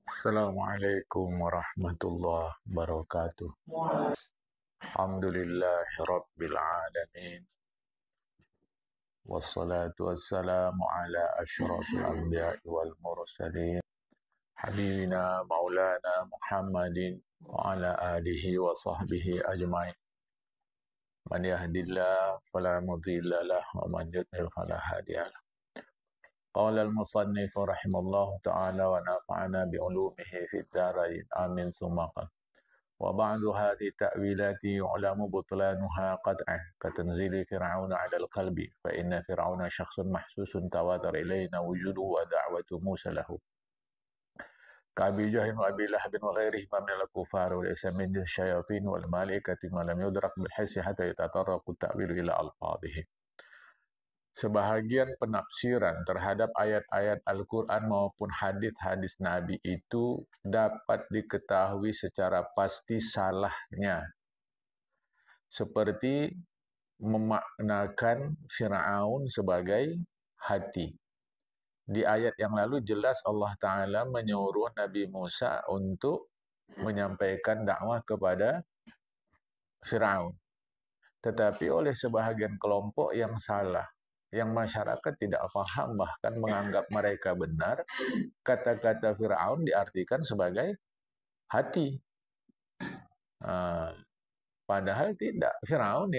Assalamualaikum warahmatullahi wabarakatuh. Alhamdulillahi rabbil alamin. Wassalatu wassalamu ala asyrafil anbiya'i wal mursalin. Habibina maulana Muhammadin wa ala alihi wa sahbihi ajma'in. Man yahdillah fala mudilla lah wa man yudlil fala hadiya lah. Qala al-musannif rahimallahu ta'ala wa nafa'ana bi'ulumihi fid dharain. Amin summa qala. وبعض هذه التأويلات يعلم بطلانها قطعا كتنزيل فرعون على القلب فإن فرعون شخص محسوس تواتر إلينا وجوده ودعوة موسى له كأبي جهل وأبي لهب وغيرهما من الكفار وليس من الشياطين والملائكة ولم يدرك بالحس حتى يتطرق التأويل إلى ألفاظه. Sebahagian penafsiran terhadap ayat-ayat Al-Quran maupun hadis-hadis Nabi itu dapat diketahui secara pasti salahnya. Seperti memaknakan Fir'aun sebagai hati. Di ayat yang lalu jelas Allah Ta'ala menyuruh Nabi Musa untuk menyampaikan dakwah kepada Fir'aun. Tetapi oleh sebahagian kelompok yang salah, yang masyarakat tidak paham bahkan menganggap mereka benar, kata-kata Fir'aun diartikan sebagai hati. Padahal tidak. Fir'aun.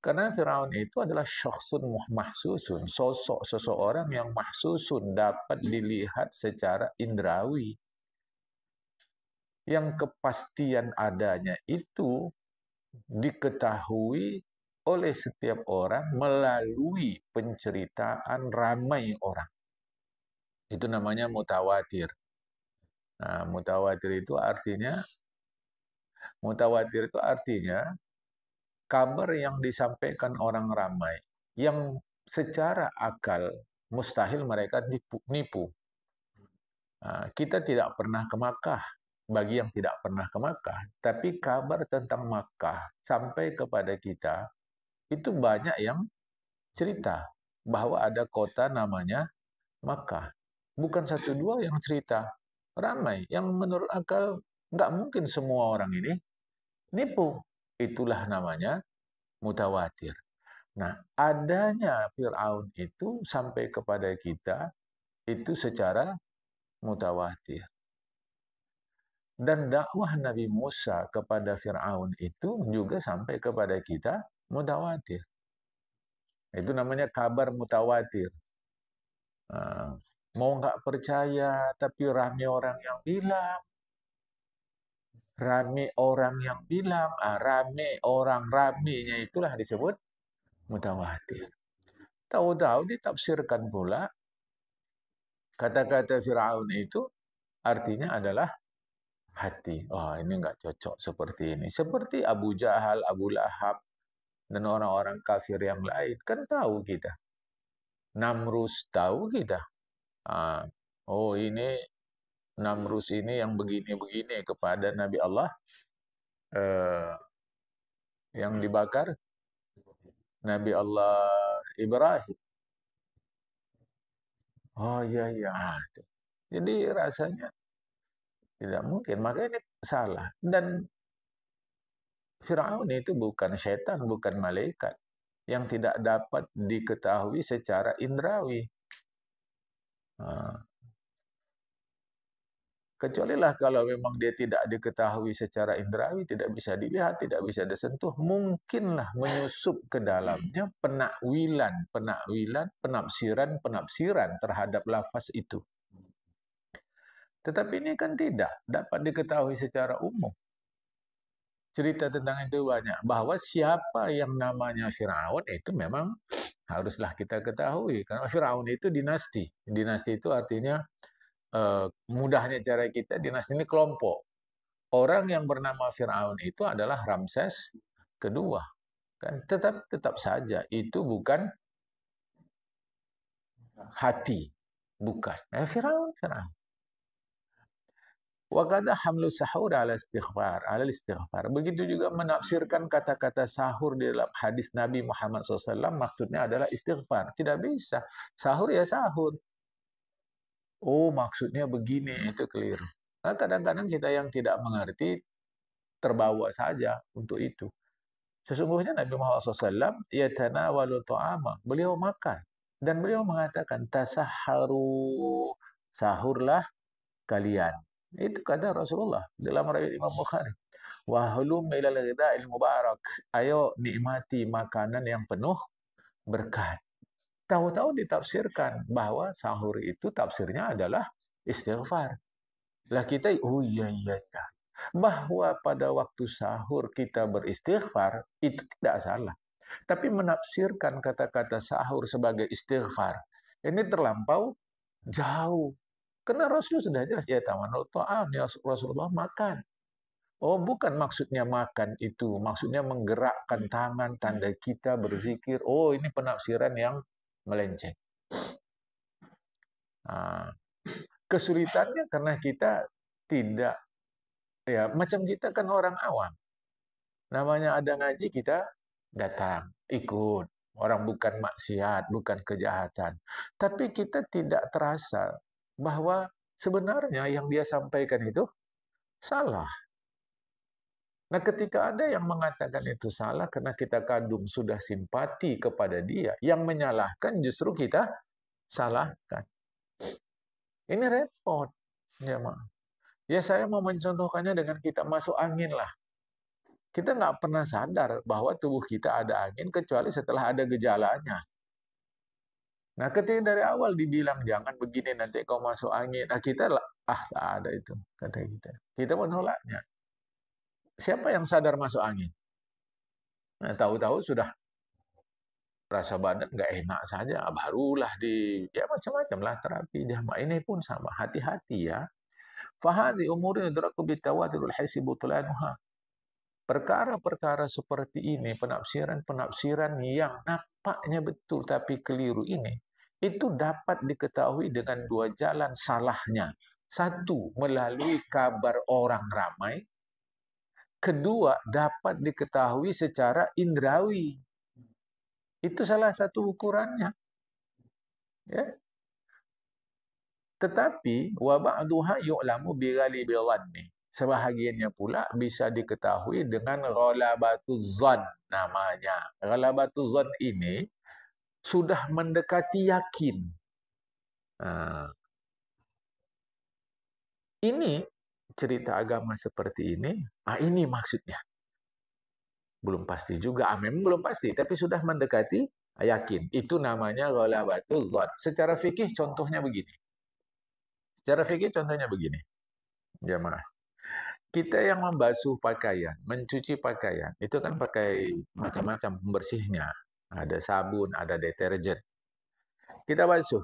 Karena Fir'aun itu adalah syakhsun mahsusun, sosok seseorang yang mahsusun, dapat dilihat secara indrawi. Yang kepastian adanya itu diketahui oleh setiap orang melalui penceritaan ramai orang. Itu namanya mutawatir. Nah, mutawatir itu artinya kabar yang disampaikan orang ramai, yang secara akal mustahil mereka nipu. Nah, kita tidak pernah ke Makkah, bagi yang tidak pernah ke Makkah, tapi kabar tentang Makkah sampai kepada kita, itu banyak yang cerita bahwa ada kota namanya Makkah. Bukan satu dua yang cerita, ramai. Yang menurut akal nggak mungkin semua orang ini nipu. Itulah namanya mutawatir. Nah, adanya Fir'aun itu sampai kepada kita itu secara mutawatir. Dan dakwah Nabi Musa kepada Fir'aun itu juga sampai kepada kita mutawatir. Itu namanya kabar mutawatir. Mau nggak percaya, tapi ramai orang yang bilang. Ramainya itulah disebut mutawatir. Tahu-tahu ditafsirkan pula kata-kata Fir'aun itu artinya adalah hati. Oh, ini nggak cocok seperti ini. Seperti Abu Jahal, Abu Lahab, dan orang-orang kafir yang lain. Kan tahu kita. Namrus tahu kita. Oh, ini Namrus ini yang begini-begini kepada Nabi Allah yang dibakar, Nabi Allah Ibrahim. Oh iya. Jadi rasanya tidak mungkin. Makanya ini salah. Dan Fir'aun itu bukan setan, bukan malaikat yang tidak dapat diketahui secara indrawi. Kecualilah kalau memang dia tidak diketahui secara indrawi, tidak bisa dilihat, tidak bisa disentuh, mungkinlah menyusup ke dalamnya penafsiran terhadap lafaz itu. Tetapi ini kan tidak dapat diketahui secara umum. Cerita tentang itu banyak. Bahwa siapa yang namanya Fir'aun itu memang haruslah kita ketahui. Karena Fir'aun itu dinasti. Dinasti itu artinya mudahnya cara kita, dinasti ini kelompok. Orang yang bernama Fir'aun itu adalah Ramses kedua. Kan? Tetap saja itu bukan hati. Bukan. Fir'aun. Wa qad hamlu sahur ala istighfar. Begitu juga menafsirkan kata-kata sahur di dalam hadis Nabi Muhammad SAW, maksudnya adalah istighfar. Tidak bisa. Sahur ya sahur. Oh, maksudnya begini, itu keliru. Nah, kadang-kadang kita yang tidak mengerti terbawa saja untuk itu. Sesungguhnya Nabi Muhammad SAW, yatanawalu ta'ama. Beliau makan. Dan beliau mengatakan, tasahharu, sahurlah kalian. Itu kata Rasulullah dalam riwayat Imam Bukhari. Wahlum ilal ghidha'il mubarak. Ayo nikmati makanan yang penuh berkat. Tahu-tahu ditafsirkan bahwa sahur itu tafsirnya adalah istighfar. Lah kita, oh iya, iya, iya. Bahwa pada waktu sahur kita beristighfar, itu tidak salah. Tapi menafsirkan kata-kata sahur sebagai istighfar, ini terlampau jauh. Karena Rasul sudah jelas, ya tamanul ta'am, ya Rasulullah makan. Oh, bukan maksudnya makan itu, maksudnya menggerakkan tangan, tanda kita berzikir. Oh, ini penafsiran yang melenceng. Nah, kesulitannya karena kita tidak, ya macam kita kan orang awam. Namanya ada ngaji kita datang, ikut. Orang bukan maksiat, bukan kejahatan. Tapi kita tidak terasa bahwa sebenarnya yang dia sampaikan itu salah. Nah, ketika ada yang mengatakan itu salah karena kita kadung sudah simpati kepada dia, yang menyalahkan justru kita salahkan. Ini repot. Ya, ya saya mau mencontohkannya dengan kita masuk angin lah. Kita nggak pernah sadar bahwa tubuh kita ada angin kecuali setelah ada gejalanya. Nah, ketika dari awal dibilang jangan begini nanti kau masuk angin, nah kita tak ada itu kata kita. Kita menolaknya. Siapa yang sadar masuk angin? Nah, tahu-tahu sudah rasa badan nggak enak saja, barulah ya macam-macam lah terapi jamaah ini pun sama. Hati-hati ya. Fahadi umurin yudraku bitawatirul hissi butlanuha. Perkara-perkara seperti ini, penafsiran-penafsiran yang nampaknya betul tapi keliru ini, itu dapat diketahui dengan dua jalan salahnya. Satu, melalui kabar orang ramai. Kedua, dapat diketahui secara indrawi. Itu salah satu ukurannya. Ya. Tetapi, wa ba'duha yu'lamu bighalibi dhanni. Sebahagiannya pula bisa diketahui dengan ghalabatuz zan namanya. Ghalabatuz zan ini sudah mendekati yakin. Nah, ini cerita agama seperti ini, ini maksudnya. Belum pasti juga, memang belum pasti, tapi sudah mendekati yakin. Itu namanya ghalabatuz zan. Secara fikih contohnya begini. Secara fikih contohnya begini. Jamaah. Kita yang membasuh pakaian, mencuci pakaian, itu kan pakai macam-macam pembersihnya. Ada sabun, ada deterjen. Kita basuh.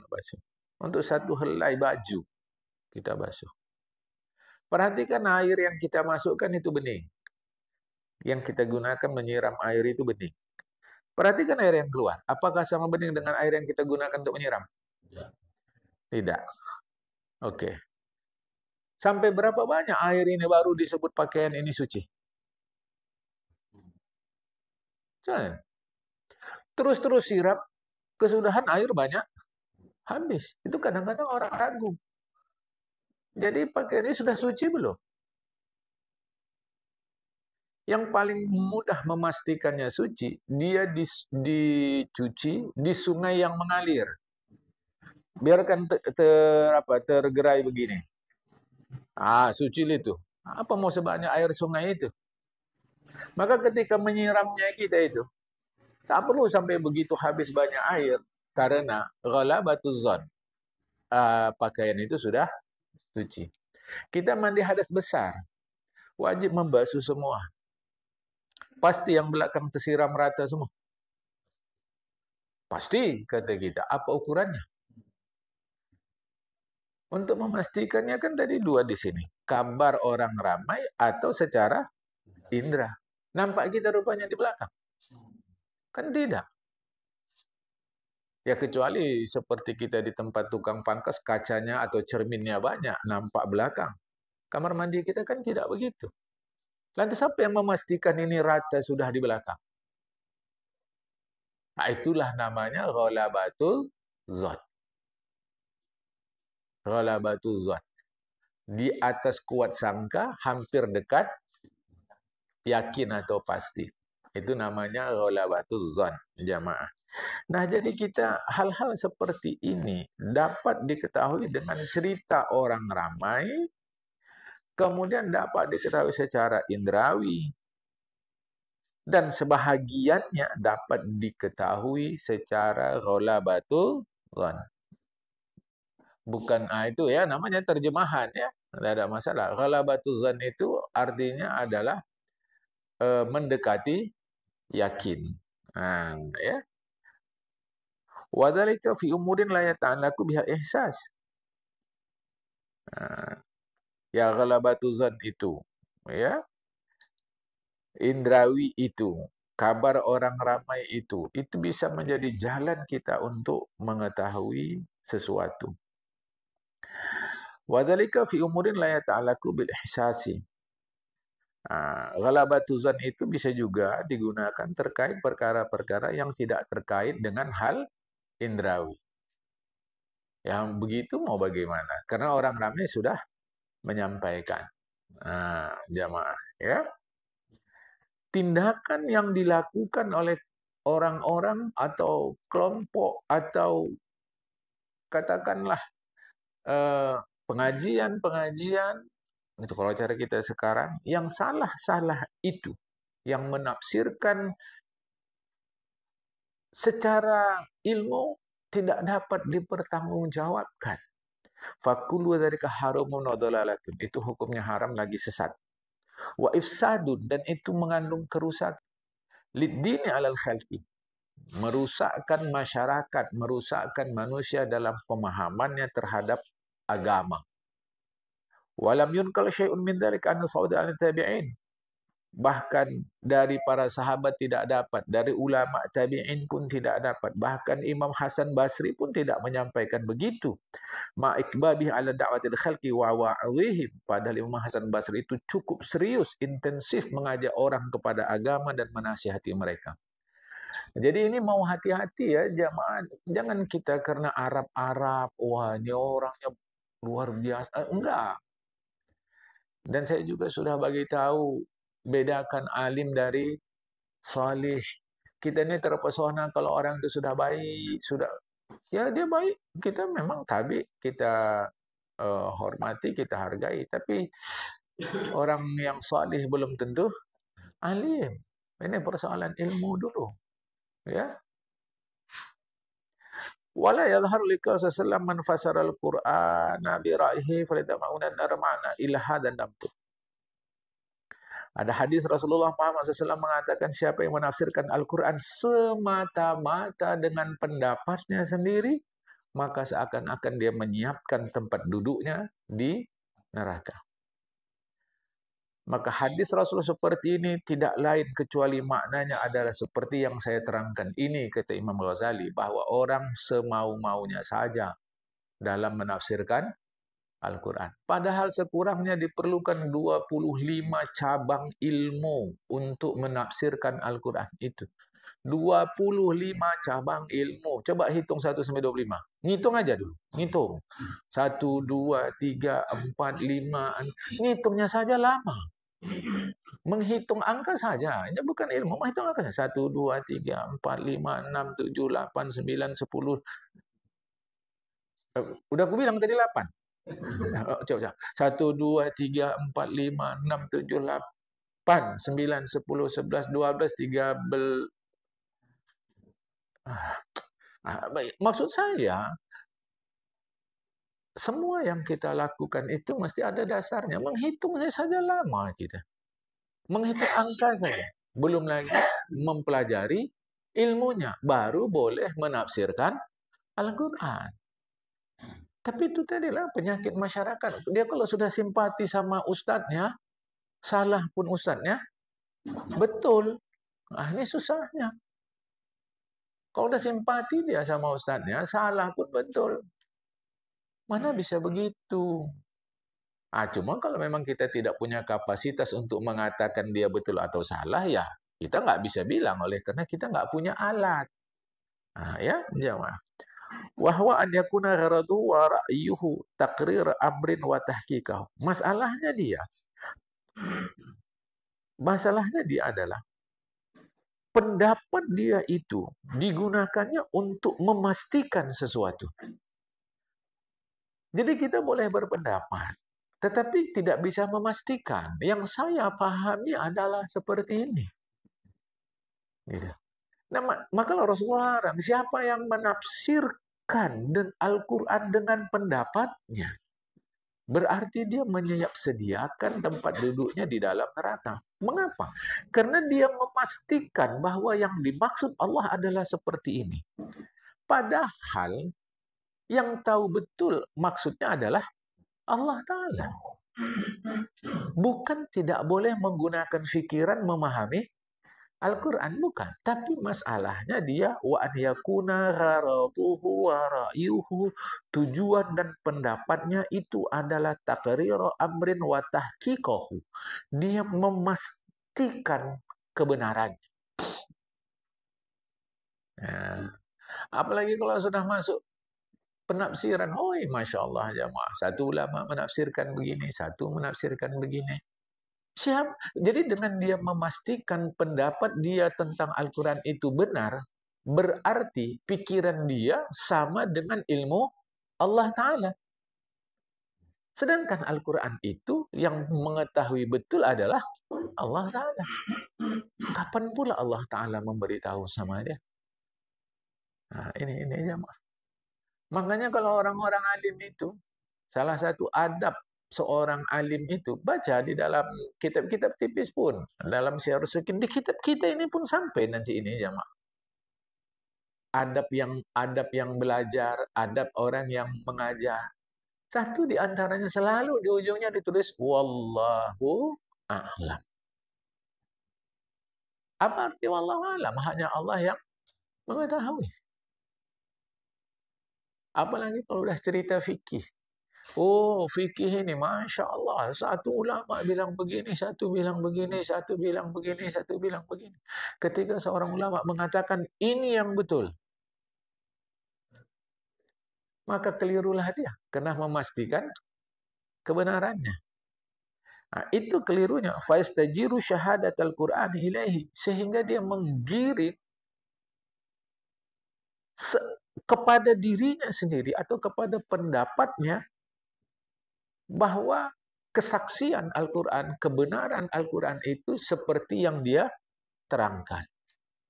Basuh. Untuk satu helai baju, kita basuh. Perhatikan air yang kita masukkan itu bening. Yang kita gunakan menyiram air itu bening. Perhatikan air yang keluar. Apakah sama bening dengan air yang kita gunakan untuk menyiram? Tidak. Oke. Sampai berapa banyak air ini baru disebut pakaian ini suci? Terus-terus siram, kesudahan air banyak, habis. Itu kadang-kadang orang ragu. Jadi pakaian ini sudah suci belum? Yang paling mudah memastikannya suci, dia dicuci di sungai yang mengalir. Biarkan tergerai begini. Suci itu. Apa mau sebanyak air sungai itu? Maka ketika menyiramnya kita itu, tak perlu sampai begitu habis banyak air. Karena ghalabatuz zon. Pakaian itu sudah suci. Kita mandi hadas besar. Wajib membasuh semua. Pasti yang belakang tersiram rata semua. Pasti, kata kita. Apa ukurannya? Untuk memastikannya kan tadi dua di sini. Kabar orang ramai atau secara indera. Nampak kita rupanya di belakang? Kan tidak. Ya kecuali seperti kita di tempat tukang pangkas, kacanya atau cerminnya banyak, nampak belakang. Kamar mandi kita kan tidak begitu. Lantas siapa yang memastikan ini rata sudah di belakang? Itulah namanya ghalabatul zon. Ghalabatuz zon. Di atas kuat sangka, hampir dekat yakin atau pasti. Itu namanya ghalabatuz zon, jamaah. Nah, jadi kita hal-hal seperti ini dapat diketahui dengan cerita orang ramai, kemudian dapat diketahui secara indrawi, dan sebahagiannya dapat diketahui secara ghalabatul zon. Bukan itu ya, namanya terjemahan ya, tidak ada masalah. Ghalabatul zon itu artinya adalah mendekati yakin. Nah, ya. Wadzalika fi umurin la yata'allaqu biha ihsas. Ya ghalabatul zon itu, ya. Indrawi itu, kabar orang ramai itu bisa menjadi jalan kita untuk mengetahui sesuatu. Wadzalika fi umurin la yata'allaqu bil ihsasi. Ghalabatul zon itu bisa juga digunakan terkait perkara-perkara yang tidak terkait dengan hal indrawi. Yang begitu mau bagaimana? Karena orang ramai sudah menyampaikan. Jamaah, ya. Tindakan yang dilakukan oleh orang-orang atau kelompok atau katakanlah pengajian-pengajian, itu kalau cara kita sekarang, yang salah-salah itu, yang menafsirkan secara ilmu tidak dapat dipertanggungjawabkan. Fakulu dzalika haramun wa dhalalatun. Itu hukumnya haram lagi sesat. Wa ifsadun, dan itu mengandung kerusakan. Lid-dini 'alal khalqi. Merusakkan masyarakat, merusakkan manusia dalam pemahamannya terhadap agama. Walam yunkal syai'un min dzalika an sa'ud al-tabi'in. Bahkan dari para sahabat tidak dapat, dari ulama tabi'in pun tidak dapat, bahkan Imam Hasan Basri pun tidak menyampaikan begitu. Ma'ikbabih ala da'watil khalqi wa wa'wihim. Padahal Imam Hasan Basri itu cukup serius, intensif mengajak orang kepada agama dan menasihati mereka. Jadi ini mau hati-hati ya jamaah. Jangan kita karena Arab-Arab, wah ini orangnya luar biasa. Enggak. Dan saya juga sudah bagi tahu, bedakan alim dari salih. Kita ini terpesona kalau orang itu sudah baik, sudah ya dia baik, kita memang tabi, kita hormati, kita hargai. Tapi orang yang salih belum tentu alim. Ini persoalan ilmu dulu, ya. Wala yadhhar lika sallam man fasara al-Qur'ana bi ra'yihi falyatamauna ar-ma'na ila hadan namtu. Ada hadis Rasulullah Muhammad SAW mengatakan siapa yang menafsirkan Al-Quran semata-mata dengan pendapatnya sendiri, maka seakan-akan dia menyiapkan tempat duduknya di neraka. Maka hadis Rasul seperti ini tidak lain kecuali maknanya adalah seperti yang saya terangkan ini, kata Imam Ghazali, bahwa orang semau-maunya saja dalam menafsirkan Al-Quran. Padahal sekurangnya diperlukan 25 cabang ilmu untuk menafsirkan Al-Quran itu. 25 cabang ilmu. Coba hitung 1 sampai 25. Ngitung aja dulu. Ngitung. 1, 2, 3, 4, 5. Ngitungnya saja lama. Menghitung angka saja. Ini bukan ilmu. Menghitung angka saja. 1, 2, 3, 4, 5, 6, 7, 8, 9, 10. Udah aku bilang tadi 8. Coba. 1, 2, 3, 4, 5, 6, 7, 8, 9, 10, 11, 12, 13. Baik. Maksud saya, semua yang kita lakukan itu mesti ada dasarnya. Menghitungnya saja lama kita. Menghitung angka saja. Belum lagi mempelajari ilmunya. Baru boleh menafsirkan Al-Quran. Tapi itu tadilah penyakit masyarakat. Dia kalau sudah simpati sama ustadznya, salah pun ustadznya, betul. Nah, ini susahnya. Kalau udah simpati dia sama ustadznya, salah pun betul. Mana bisa begitu? Cuma kalau memang kita tidak punya kapasitas untuk mengatakan dia betul atau salah, ya kita nggak bisa bilang oleh karena kita nggak punya alat. Ya, jamaah. Wahwa an yakuna gharaduhu wa ra'yuhu taqrir amrin wa tahqiqahu. Masalahnya dia adalah pendapat dia itu digunakannya untuk memastikan sesuatu. Jadi kita boleh berpendapat, tetapi tidak bisa memastikan. Yang saya pahami adalah seperti ini. Gitu. Nah, maka Rasulullah larang, siapa yang menafsirkan Al-Quran dengan pendapatnya, berarti dia menyiap sediakan tempat duduknya di dalam neraka. Mengapa? Karena dia memastikan bahwa yang dimaksud Allah adalah seperti ini. Padahal yang tahu betul maksudnya adalah Allah Ta'ala. Bukan tidak boleh menggunakan pikiran memahami Al-Quran, bukan. Tapi masalahnya dia wa an yakuna gharaduhu wa ra'yuhu, tujuan dan pendapatnya itu adalah taqriru amrin wa tahqiqahu. Dia memastikan kebenarannya. Nah, apalagi kalau sudah masuk penafsiran, Masya Allah jamaah. Satu ulama menafsirkan begini, satu menafsirkan begini. Jadi dengan dia memastikan pendapat dia tentang Al-Quran itu benar, berarti pikiran dia sama dengan ilmu Allah Ta'ala. Sedangkan Al-Quran itu yang mengetahui betul adalah Allah Ta'ala. Kapan pula Allah Ta'ala memberitahu sama dia? Nah, ini jamaah. Makanya kalau orang-orang alim itu, salah satu adab seorang alim itu, baca di dalam kitab-kitab tipis pun, dalam Syiar Sukin, di kitab kita ini pun sampai nanti ini jamaah. Adab yang belajar, adab orang yang mengajar. Satu di antaranya selalu di ujungnya ditulis wallahu a'lam. Apa arti wallahu a'lam? Hanya Allah yang mengetahui. Apalagi kalau sudah cerita fikih. Fikih ini, Masya Allah. Satu ulama bilang begini, satu bilang begini, satu bilang begini, satu bilang begini. Ketika seorang ulama mengatakan ini yang betul, maka kelirulah dia. Karena memastikan kebenarannya. Nah, itu kelirunya. Fayastajiru syahadat al-Quran ilaihi. Sehingga dia menggiring kepada dirinya sendiri atau kepada pendapatnya bahwa kesaksian Al-Quran, kebenaran Al-Quran itu seperti yang dia terangkan.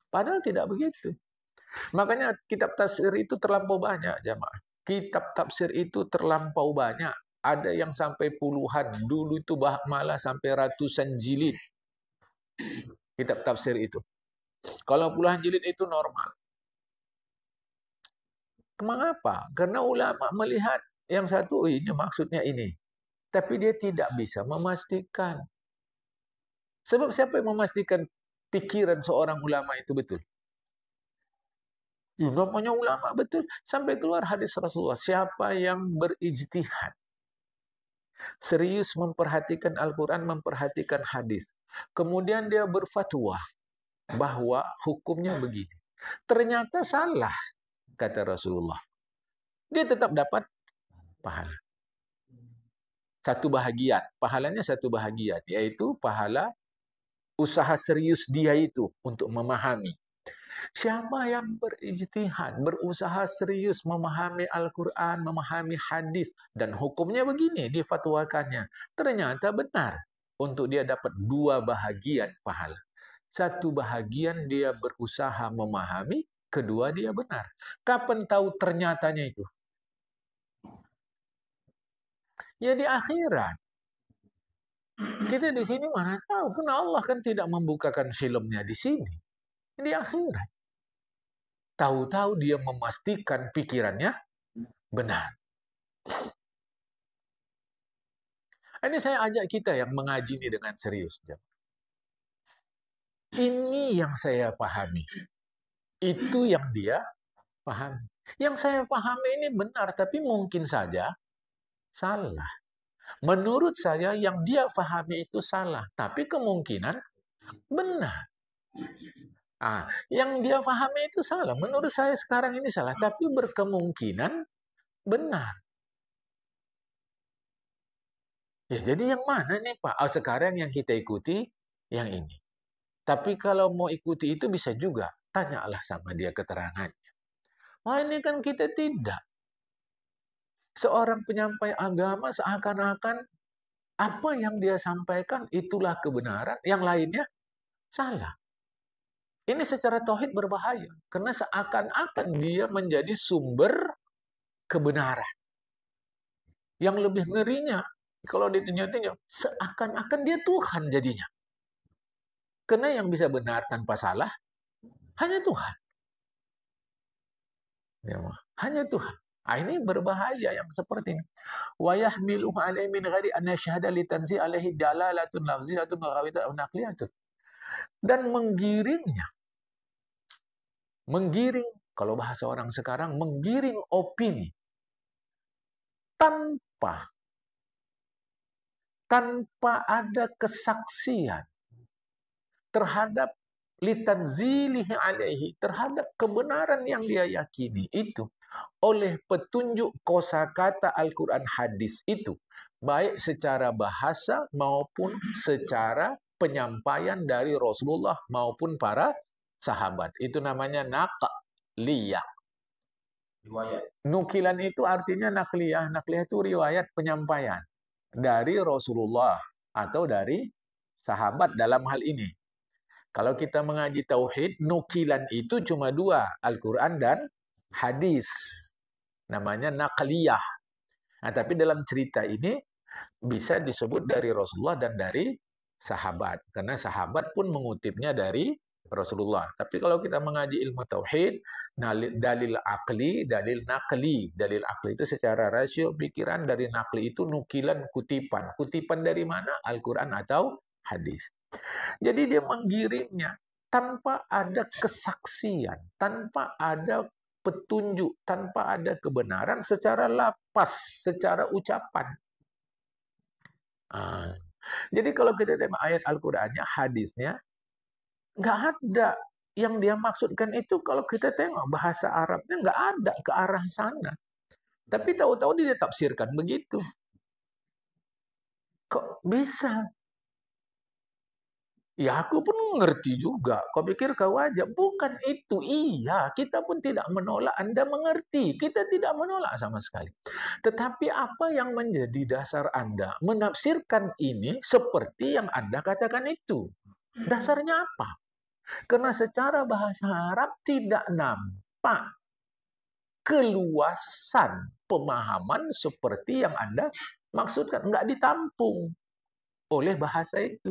Padahal tidak begitu. Makanya kitab tafsir itu terlampau banyak, jamaah. Kitab tafsir itu terlampau banyak. Ada yang sampai puluhan. Dulu itu malah sampai ratusan jilid. Kitab tafsir itu. Kalau puluhan jilid itu normal. Mengapa? Karena ulama melihat yang satu, ini maksudnya ini. Tapi dia tidak bisa memastikan. Sebab siapa yang memastikan pikiran seorang ulama itu betul? Namanya ulama betul. Sampai keluar hadis Rasulullah. Siapa yang berijtihad, serius memperhatikan Al-Quran, memperhatikan hadis, kemudian dia berfatwa bahwa hukumnya begini. Ternyata salah, kata Rasulullah. Dia tetap dapat pahala. Satu bahagian. Pahalanya satu bahagian. Yaitu pahala usaha serius dia itu untuk memahami. Siapa yang berijtihad, berusaha serius memahami Al-Quran, memahami hadis, dan hukumnya begini, difatwakannya. Ternyata benar. Untuk dia dapat dua bahagian pahala. Satu bahagian dia berusaha memahami, kedua dia benar. Kapan tahu ternyatanya itu? Ya di akhirat. Kita di sini mana tahu, karena Allah kan tidak membukakan filmnya di sini. Di akhirat. Tahu-tahu dia memastikan pikirannya benar. Ini saya ajak kita yang mengaji ini dengan serius. Ini yang saya pahami. Itu yang dia pahami. Yang saya pahami ini benar, tapi mungkin saja salah. Menurut saya yang dia pahami itu salah, tapi kemungkinan benar. Yang dia pahami itu salah. Menurut saya sekarang ini salah, tapi berkemungkinan benar. Ya, jadi yang mana nih Pak? Sekarang yang kita ikuti yang ini. Tapi kalau mau ikuti itu bisa juga. Tanyalah sama dia keterangannya. Ini kan kita tidak. Seorang penyampai agama seakan-akan apa yang dia sampaikan itulah kebenaran. Yang lainnya salah. Ini secara tauhid berbahaya. Karena seakan-akan dia menjadi sumber kebenaran. Yang lebih ngerinya, kalau ditinjau-tinjau, seakan-akan dia Tuhan jadinya. Karena yang bisa benar tanpa salah, hanya Tuhan. Ya, hanya Tuhan. Ini berbahaya yang seperti ini. Wa yahmilu alaihi min ghairi an yashhada li tanzi alaihi dalalatun lafziyatun wa ghawitun naqliyatun. Dan menggiring, kalau bahasa orang sekarang, menggiring opini tanpa ada kesaksian terhadap litanzilihi alaihi, terhadap kebenaran yang dia yakini itu oleh petunjuk kosakata Al-Quran hadis itu, baik secara bahasa maupun secara penyampaian dari Rasulullah maupun para sahabat. Itu namanya naqliyah. Nukilan itu artinya nakliyah. Nakliyah itu riwayat penyampaian dari Rasulullah atau dari sahabat dalam hal ini. Kalau kita mengaji tauhid, nukilan itu cuma dua, Al-Quran dan hadis. Namanya naqliyah. Tapi dalam cerita ini bisa disebut dari Rasulullah dan dari sahabat. Karena sahabat pun mengutipnya dari Rasulullah. Tapi kalau kita mengaji ilmu tauhid, dalil akli, dalil nakli. Dalil akli itu secara rasio pikiran, dari nakli itu nukilan, kutipan. Kutipan dari mana? Al-Quran atau hadis. Jadi dia menggiringnya tanpa ada kesaksian, tanpa ada petunjuk, tanpa ada kebenaran secara lapas, secara ucapan. Jadi kalau kita tengok ayat Al-Qurannya, hadisnya, nggak ada yang dia maksudkan itu. Kalau kita tengok bahasa Arabnya nggak ada ke arah sana. Tapi tahu-tahu dia tafsirkan begitu. Kok bisa? Ya, aku pun ngerti juga. Kau pikir kau aja? Bukan itu. Iya, kita pun tidak menolak Anda mengerti. Kita tidak menolak sama sekali. Tetapi apa yang menjadi dasar Anda menafsirkan ini seperti yang Anda katakan itu? Dasarnya apa? Karena secara bahasa Arab tidak nampak keluasan pemahaman seperti yang Anda maksudkan. Nggak ditampung oleh bahasa itu.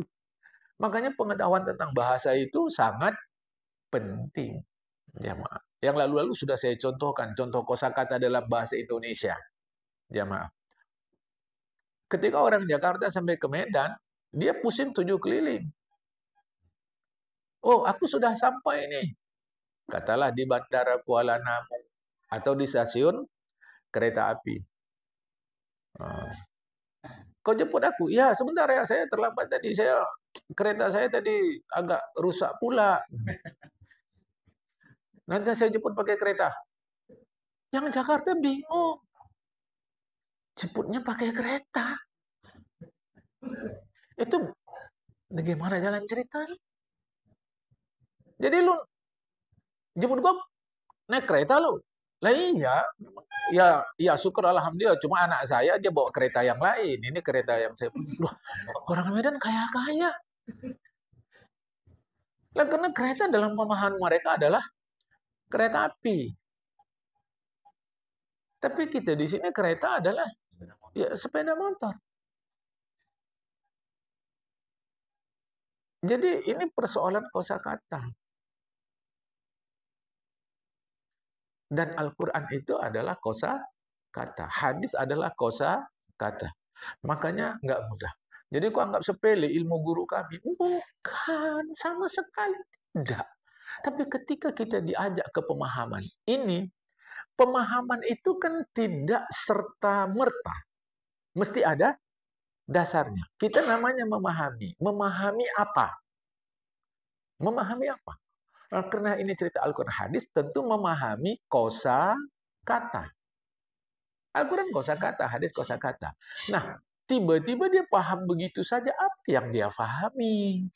Makanya pengetahuan tentang bahasa itu sangat penting. Jamaah. Yang lalu-lalu sudah saya contohkan, contoh kosakata dalam bahasa Indonesia. Jamaah. Ketika orang Jakarta sampai ke Medan, dia pusing 7 keliling. Oh, aku sudah sampai nih. Katalah di Bandara Kuala Namu atau di stasiun kereta api. Kau jemput aku? Ya, sebentar ya, saya terlambat tadi. Kereta saya tadi agak rusak pula. Nanti saya jemput pakai kereta. Yang Jakarta bingung. Jemputnya pakai kereta. Itu bagaimana jalan ceritanya? Jadi lu jemput gua naik kereta lu. Lah iya. Ya syukur alhamdulillah. Cuma anak saya aja bawa kereta yang lain. Ini kereta yang saya punya. Loh, orang Medan kaya-kaya. Lah karena kereta dalam pemahaman mereka adalah kereta api. Tapi kita di sini kereta adalah ya sepeda motor. Jadi ini persoalan kosakata. Dan Al-Quran itu adalah kosakata. Hadis adalah kosakata. Makanya nggak mudah. Jadi kok anggap sepele ilmu guru kami? Bukan, sama sekali tidak. Tapi ketika kita diajak ke pemahaman ini, pemahaman itu kan tidak serta-merta. Mesti ada dasarnya. Kita namanya memahami. Memahami apa? Memahami apa? Karena ini cerita Al-Quran hadis, tentu memahami kosa kata. Al-Quran kosa kata, hadis kosa kata. Nah, tiba-tiba dia paham begitu saja apa yang dia pahami.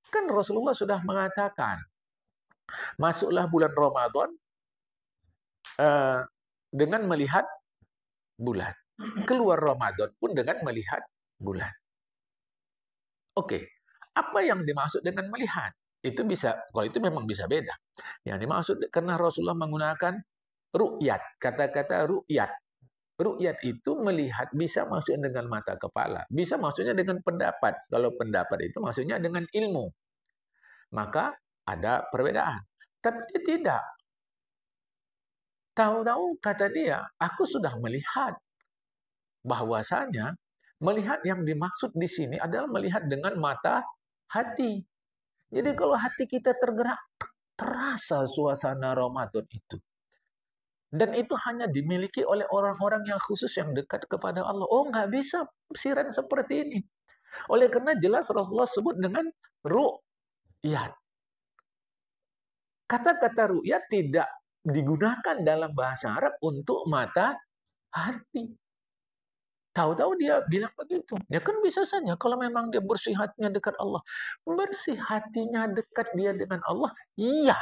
Kan Rasulullah sudah mengatakan, masuklah bulan Ramadan dengan melihat bulan. Keluar Ramadan pun dengan melihat bulan. Oke, apa yang dimaksud dengan melihat? Itu bisa, kalau itu memang bisa beda. Yang dimaksud karena Rasulullah menggunakan ru'yat, kata-kata ru'yat. Ru'yat itu melihat, bisa maksudnya dengan mata kepala, bisa maksudnya dengan pendapat. Kalau pendapat itu maksudnya dengan ilmu. Maka ada perbedaan. Tapi dia tidak. Tahu-tahu kata dia, aku sudah melihat. Bahwasanya melihat yang dimaksud di sini adalah melihat dengan mata hati. Jadi kalau hati kita tergerak, terasa suasana Ramadan itu. Dan itu hanya dimiliki oleh orang-orang yang khusus yang dekat kepada Allah. Oh, nggak bisa siran seperti ini. Oleh karena jelas Rasulullah sebut dengan ru'yat. Kata-kata ru'yat tidak digunakan dalam bahasa Arab untuk mata hati. Tahu-tahu dia bilang begitu. Ya kan bisa saja kalau memang dia bersih hatinya dekat Allah. Bersih hatinya dekat dia dengan Allah, iya.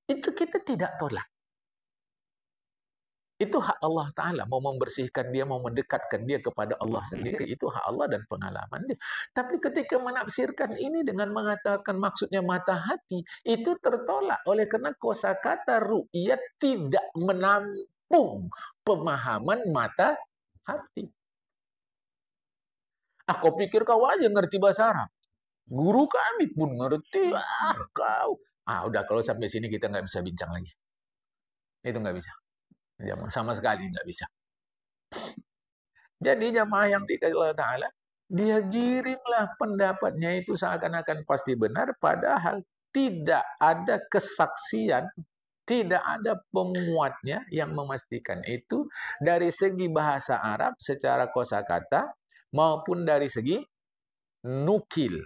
Itu kita tidak tolak. Itu hak Allah Ta'ala. Mau membersihkan dia, mau mendekatkan dia kepada Allah sendiri. Itu hak Allah dan pengalaman dia. Tapi ketika menafsirkan ini dengan mengatakan maksudnya mata hati, itu tertolak. Oleh karena kosakata ru'yat tidak menampung pemahaman mata hati. Aku pikir kau aja ngerti bahasa Arab. Guru kami pun ngerti. Kau. Udah kalau sampai sini kita nggak bisa bincang lagi. Itu nggak bisa. Sama sekali nggak bisa. Jadi jamaah yang dikasih Allah Ta'ala, dia giringlah pendapatnya itu seakan-akan pasti benar, padahal tidak ada kesaksian, tidak ada penguatnya yang memastikan itu dari segi bahasa Arab secara kosakata maupun dari segi nukil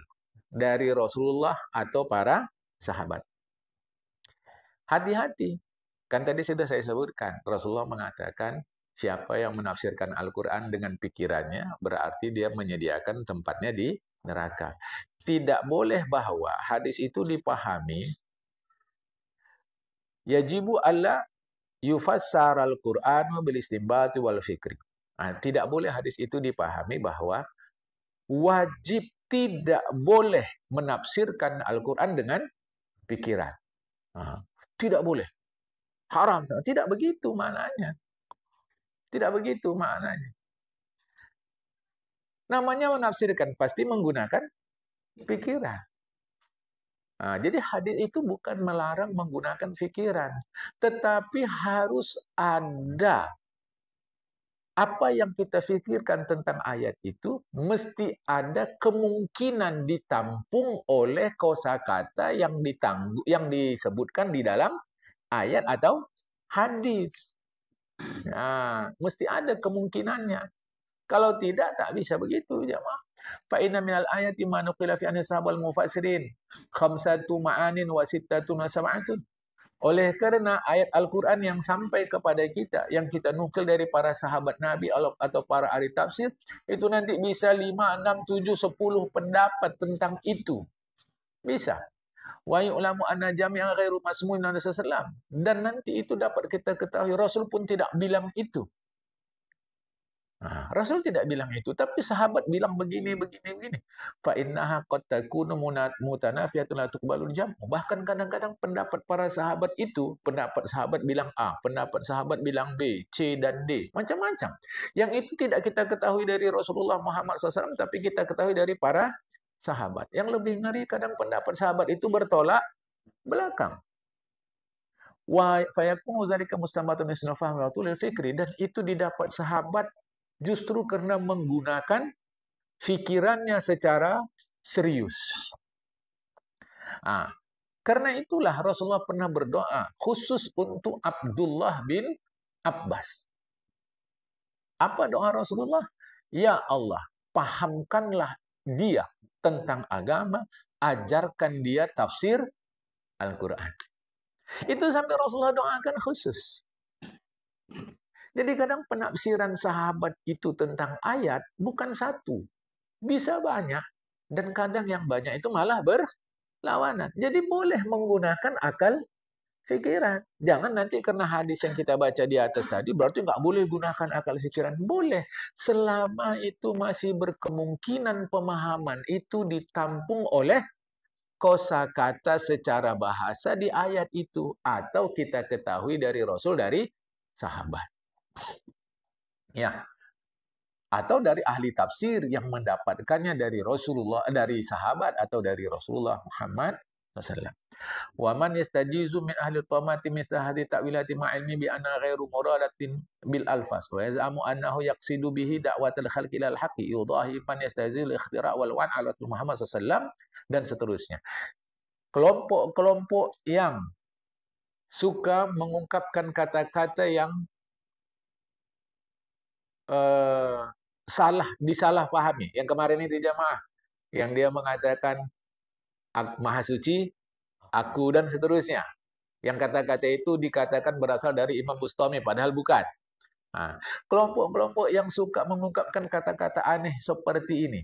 dari Rasulullah atau para sahabat. Hati-hati. Kan tadi sudah saya sebutkan, Rasulullah mengatakan siapa yang menafsirkan Al-Quran dengan pikirannya, berarti dia menyediakan tempatnya di neraka. Tidak boleh bahwa hadis itu dipahami, yajibu alla yufassar al-Quran bil istinbati wal fikri. Tidak boleh hadis itu dipahami bahwa wajib tidak boleh menafsirkan Al-Quran dengan pikiran. Tidak boleh. Haram. Tidak begitu maknanya. Tidak begitu maknanya. Namanya menafsirkan pasti menggunakan pikiran. Jadi hadis itu bukan melarang menggunakan pikiran. Tetapi harus ada apa yang kita pikirkan tentang ayat itu mesti ada kemungkinan ditampung oleh kosakata yang disebutkan di dalam ayat atau hadis. Mesti ada kemungkinannya. Kalau tidak, tak bisa begitu, jemaah. Fa inna minal ayati ma nuqila fi anhi sahabal mufassirin khamsatu ma'anin wa sittatun wa sab'atun. Oleh karena ayat Al-Quran yang sampai kepada kita, yang kita nukil dari para sahabat Nabi atau para ahli tafsir, itu nanti bisa 5, 6, 7, 10 pendapat tentang itu. Bisa. Wa yu'lamu anna jami'a ghairu masmu'in an Rasulullah. Dan nanti itu dapat kita ketahui, Rasul pun tidak bilang itu. Rasul tidak bilang itu, tapi sahabat bilang begini. Fa innaha qad takunu mutanafiyatun la tuqbalul jam'u. Bahkan kadang-kadang pendapat para sahabat itu, pendapat sahabat bilang A, pendapat sahabat bilang B, C dan D, macam-macam. Yang itu tidak kita ketahui dari Rasulullah Muhammad SAW, tapi kita ketahui dari para sahabat. Yang lebih ngeri kadang pendapat sahabat itu bertolak belakang. Wa fayakunu dzalika mustamatun min fahmi wa tulil fikri, dan itu didapat sahabat justru karena menggunakan fikirannya secara serius. Karena itulah Rasulullah pernah berdoa khusus untuk Abdullah bin Abbas. Apa doa Rasulullah? Ya Allah, pahamkanlah dia tentang agama, ajarkan dia tafsir Al-Quran. Itu sampai Rasulullah doakan khusus. Jadi kadang penafsiran sahabat itu tentang ayat bukan satu. Bisa banyak. Dan kadang yang banyak itu malah berlawanan. Jadi boleh menggunakan akal pikiran. Jangan nanti karena hadis yang kita baca di atas tadi, berarti nggak boleh gunakan akal pikiran. Boleh. Selama itu masih berkemungkinan pemahaman itu ditampung oleh kosakata secara bahasa di ayat itu. Atau kita ketahui dari Rasul, dari sahabat. Ya. Atau dari ahli tafsir yang mendapatkannya dari Rasulullah, dari sahabat atau dari Rasulullah Muhammad SAW. Wa man yastajizu min ahli tamati misla hadhi ta'wilati ma'ilmi bi anna ghairu muradatin bil alfas wa yaz'amu annahu yaqsidu bihi da'watal khalqi ilal haqqi yudahi man yastajizu ikhtira' wal wan ala Muhammad SAW dan seterusnya. Kelompok-kelompok yang suka mengungkapkan kata-kata yang disalahpahami. Yang kemarin itu jamaah, yang dia mengatakan Maha Suci, aku dan seterusnya. Yang kata-kata itu dikatakan berasal dari Imam Bustami, padahal bukan. Nah, kelompok-kelompok yang suka mengungkapkan kata-kata aneh seperti ini,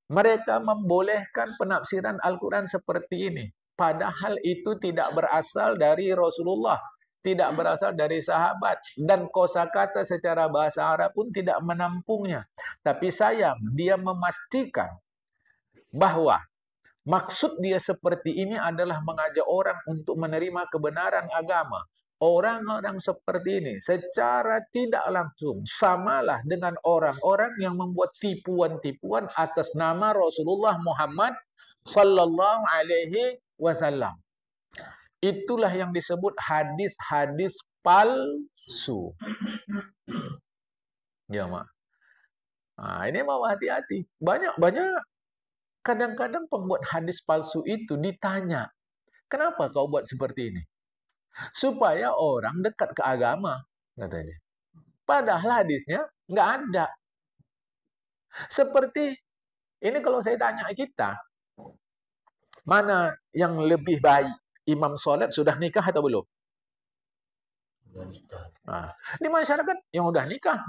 mereka membolehkan penafsiran Al-Quran seperti ini. Padahal itu tidak berasal dari Rasulullah, tidak berasal dari sahabat, dan kosakata secara bahasa Arab pun tidak menampungnya. Tapi sayang, dia memastikan bahwa maksud dia seperti ini adalah mengajak orang untuk menerima kebenaran agama. Orang-orang seperti ini secara tidak langsung samalah dengan orang-orang yang membuat tipuan-tipuan atas nama Rasulullah Muhammad Sallallahu Alaihi Wasallam. Itulah yang disebut hadis-hadis palsu. Ya, Mak. Nah, ini mau hati-hati. Banyak kadang-kadang pembuat hadis palsu itu ditanya, kenapa kau buat seperti ini? Supaya orang dekat ke agama, katanya. Padahal hadisnya nggak ada. Seperti ini kalau saya tanya kita, mana yang lebih baik? Imam sholat sudah nikah atau belum? Nah, di masyarakat yang udah nikah,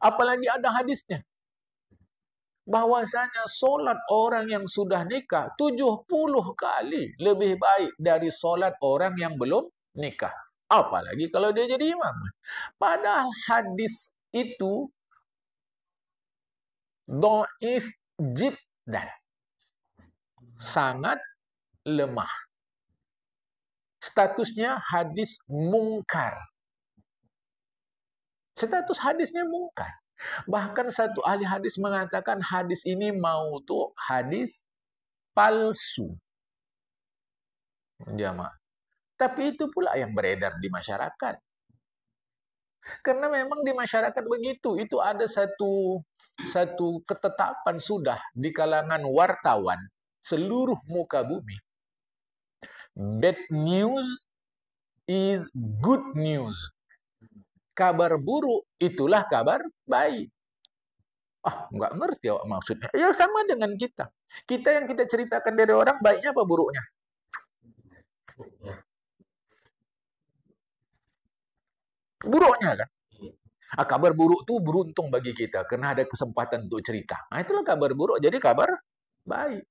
apalagi ada hadisnya. Bahwasanya sholat orang yang sudah nikah 70 kali lebih baik dari sholat orang yang belum nikah. Apalagi kalau dia jadi imam. Padahal hadis itu dhaif jiddan. Sangat lemah. Statusnya hadis mungkar. Status hadisnya mungkar. Bahkan satu ahli hadis mengatakan hadis ini maudhu, hadis palsu. Jamaah. Tapi itu pula yang beredar di masyarakat. Karena memang di masyarakat begitu. Itu ada satu ketetapan sudah di kalangan wartawan seluruh muka bumi. Bad news is good news. Kabar buruk itulah kabar baik. Nggak ngerti maksudnya. Ya sama dengan kita. Kita yang kita ceritakan dari orang, baiknya apa buruknya? Buruknya kan? Kabar buruk itu beruntung bagi kita karena ada kesempatan untuk cerita. Nah, itulah kabar buruk. Jadi kabar baik.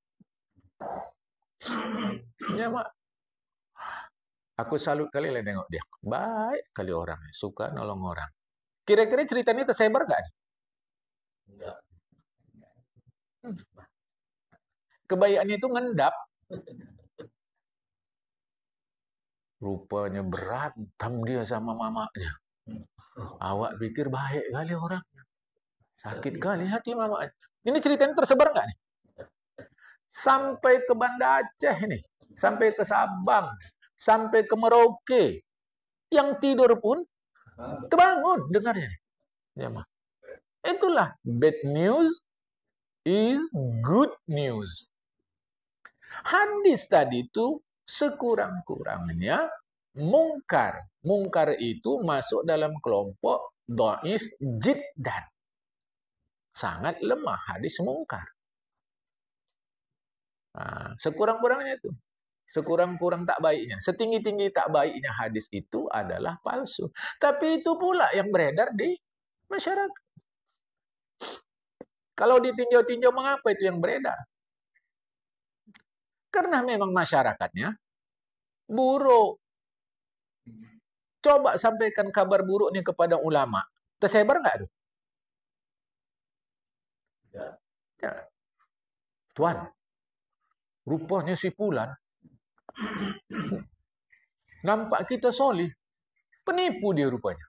Ya, Mak. Aku salut kali lah nengok dia. Baik kali orangnya. Suka nolong orang. Kira-kira cerita ini tersebar nggak? Enggak. Kebaikannya itu ngendap. Rupanya berantem dia sama mamanya. Awak pikir baik kali orang. Sakit kali hati mamanya. Ini ceritanya tersebar nggak nih? Sampai ke Banda Aceh nih. Sampai ke Sabang. Sampai ke Merauke. Yang tidur pun terbangun dengarnya. Ya, Ma. Itulah bad news is good news. Hadis tadi itu sekurang-kurangnya mungkar. Mungkar itu masuk dalam kelompok dhaif jiddan. Sangat lemah hadis mungkar. Sekurang-kurangnya itu. Sekurang-kurang tak baiknya. Setinggi-tinggi tak baiknya hadis itu adalah palsu. Tapi itu pula yang beredar di masyarakat. Kalau ditinjau-tinjau, mengapa itu yang beredar? Karena memang masyarakatnya buruk. Coba sampaikan kabar buruk ini kepada ulama. Tersebar nggak tuh? Ya. Tuan, rupanya si Fulan nampak kita solih. Penipu dia rupanya.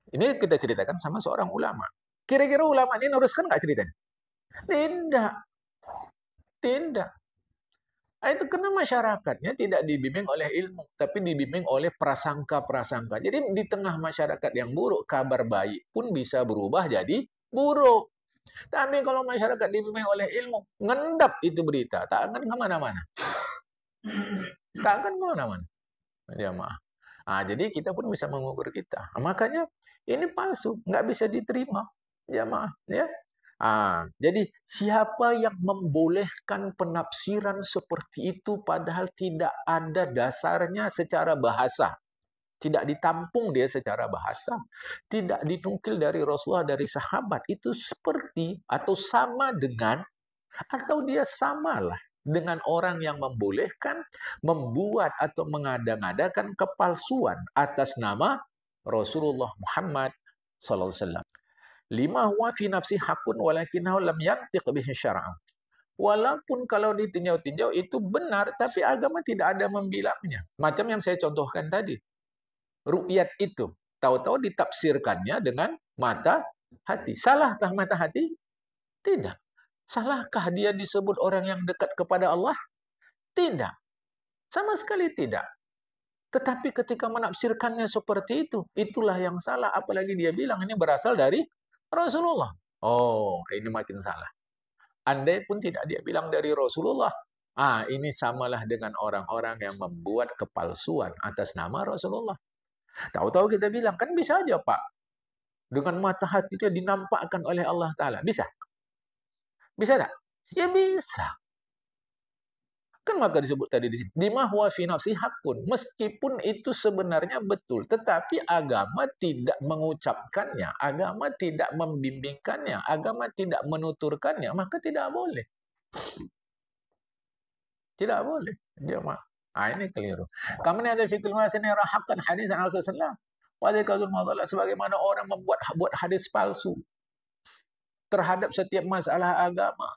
Ini kita ceritakan sama seorang ulama. Kira-kira ulama ini neruskan nggak ceritanya? Tidak. Tidak. Itu karena masyarakatnya tidak dibimbing oleh ilmu, tapi dibimbing oleh prasangka-prasangka. Jadi di tengah masyarakat yang buruk, kabar baik pun bisa berubah jadi buruk. Tapi kalau masyarakat dibimbing oleh ilmu, ngendap itu berita, tak akan kemana-mana. Tak akan kemana-mana. Jamaah. Jadi kita pun bisa mengukur kita. Makanya ini palsu, nggak bisa diterima. Jamaah. Ya. Jadi siapa yang membolehkan penafsiran seperti itu padahal tidak ada dasarnya secara bahasa. Tidak ditampung dia secara bahasa. Tidak dinukil dari Rasulullah, dari sahabat. Itu seperti atau sama dengan, atau dia samalah dengan orang yang membolehkan membuat atau mengada-ngadakan kepalsuan atas nama Rasulullah Muhammad SAW. Lima huwa fi nafsi hakun walakinahu lam yantiq bihi syar'an. Walaupun kalau ditinjau-tinjau itu benar, tapi agama tidak ada membilangnya. Macam yang saya contohkan tadi. Ru'yat itu. Tahu-tahu ditafsirkannya dengan mata hati. Salahkah mata hati? Tidak. Salahkah dia disebut orang yang dekat kepada Allah? Tidak. Sama sekali tidak. Tetapi ketika menafsirkannya seperti itu, itulah yang salah. Apalagi dia bilang ini berasal dari Rasulullah. Oh, ini makin salah. Andai pun tidak dia bilang dari Rasulullah, ini samalah dengan orang-orang yang membuat kepalsuan atas nama Rasulullah. Tahu-tahu kita bilang, kan bisa aja Pak. Dengan mata hati itu dinampakkan oleh Allah Ta'ala. Bisa? Bisa tak? Ya bisa. Kan maka disebut tadi di sini, lima huwa fi nafsi hakun. Meskipun itu sebenarnya betul, tetapi agama tidak mengucapkannya, agama tidak membimbingkannya, agama tidak menuturkannya, maka tidak boleh. Tidak boleh. Jemaah. Ini keliru. Kami ada fikul masani rahaqan hadis an Rasulullah. Wadikazul madallah, sebagaimana orang membuat hadis palsu terhadap setiap masalah agama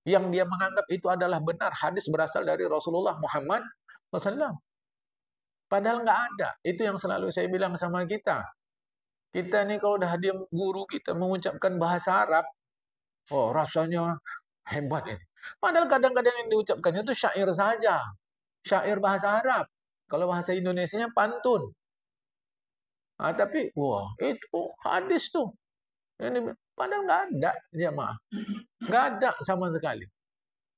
yang dia menganggap itu adalah benar, hadis berasal dari Rasulullah Muhammad SAW. Padahal nggak ada. Itu yang selalu saya bilang sama kita. Kita nih kalau udah diam guru kita mengucapkan bahasa Arab, rasanya hebat ini. Padahal kadang-kadang yang diucapkannya itu syair saja. Syair bahasa Arab. Kalau bahasa Indonesianya pantun. Tapi, itu hadis tuh. Ini, padahal nggak ada, jemaah. Nggak ada sama sekali.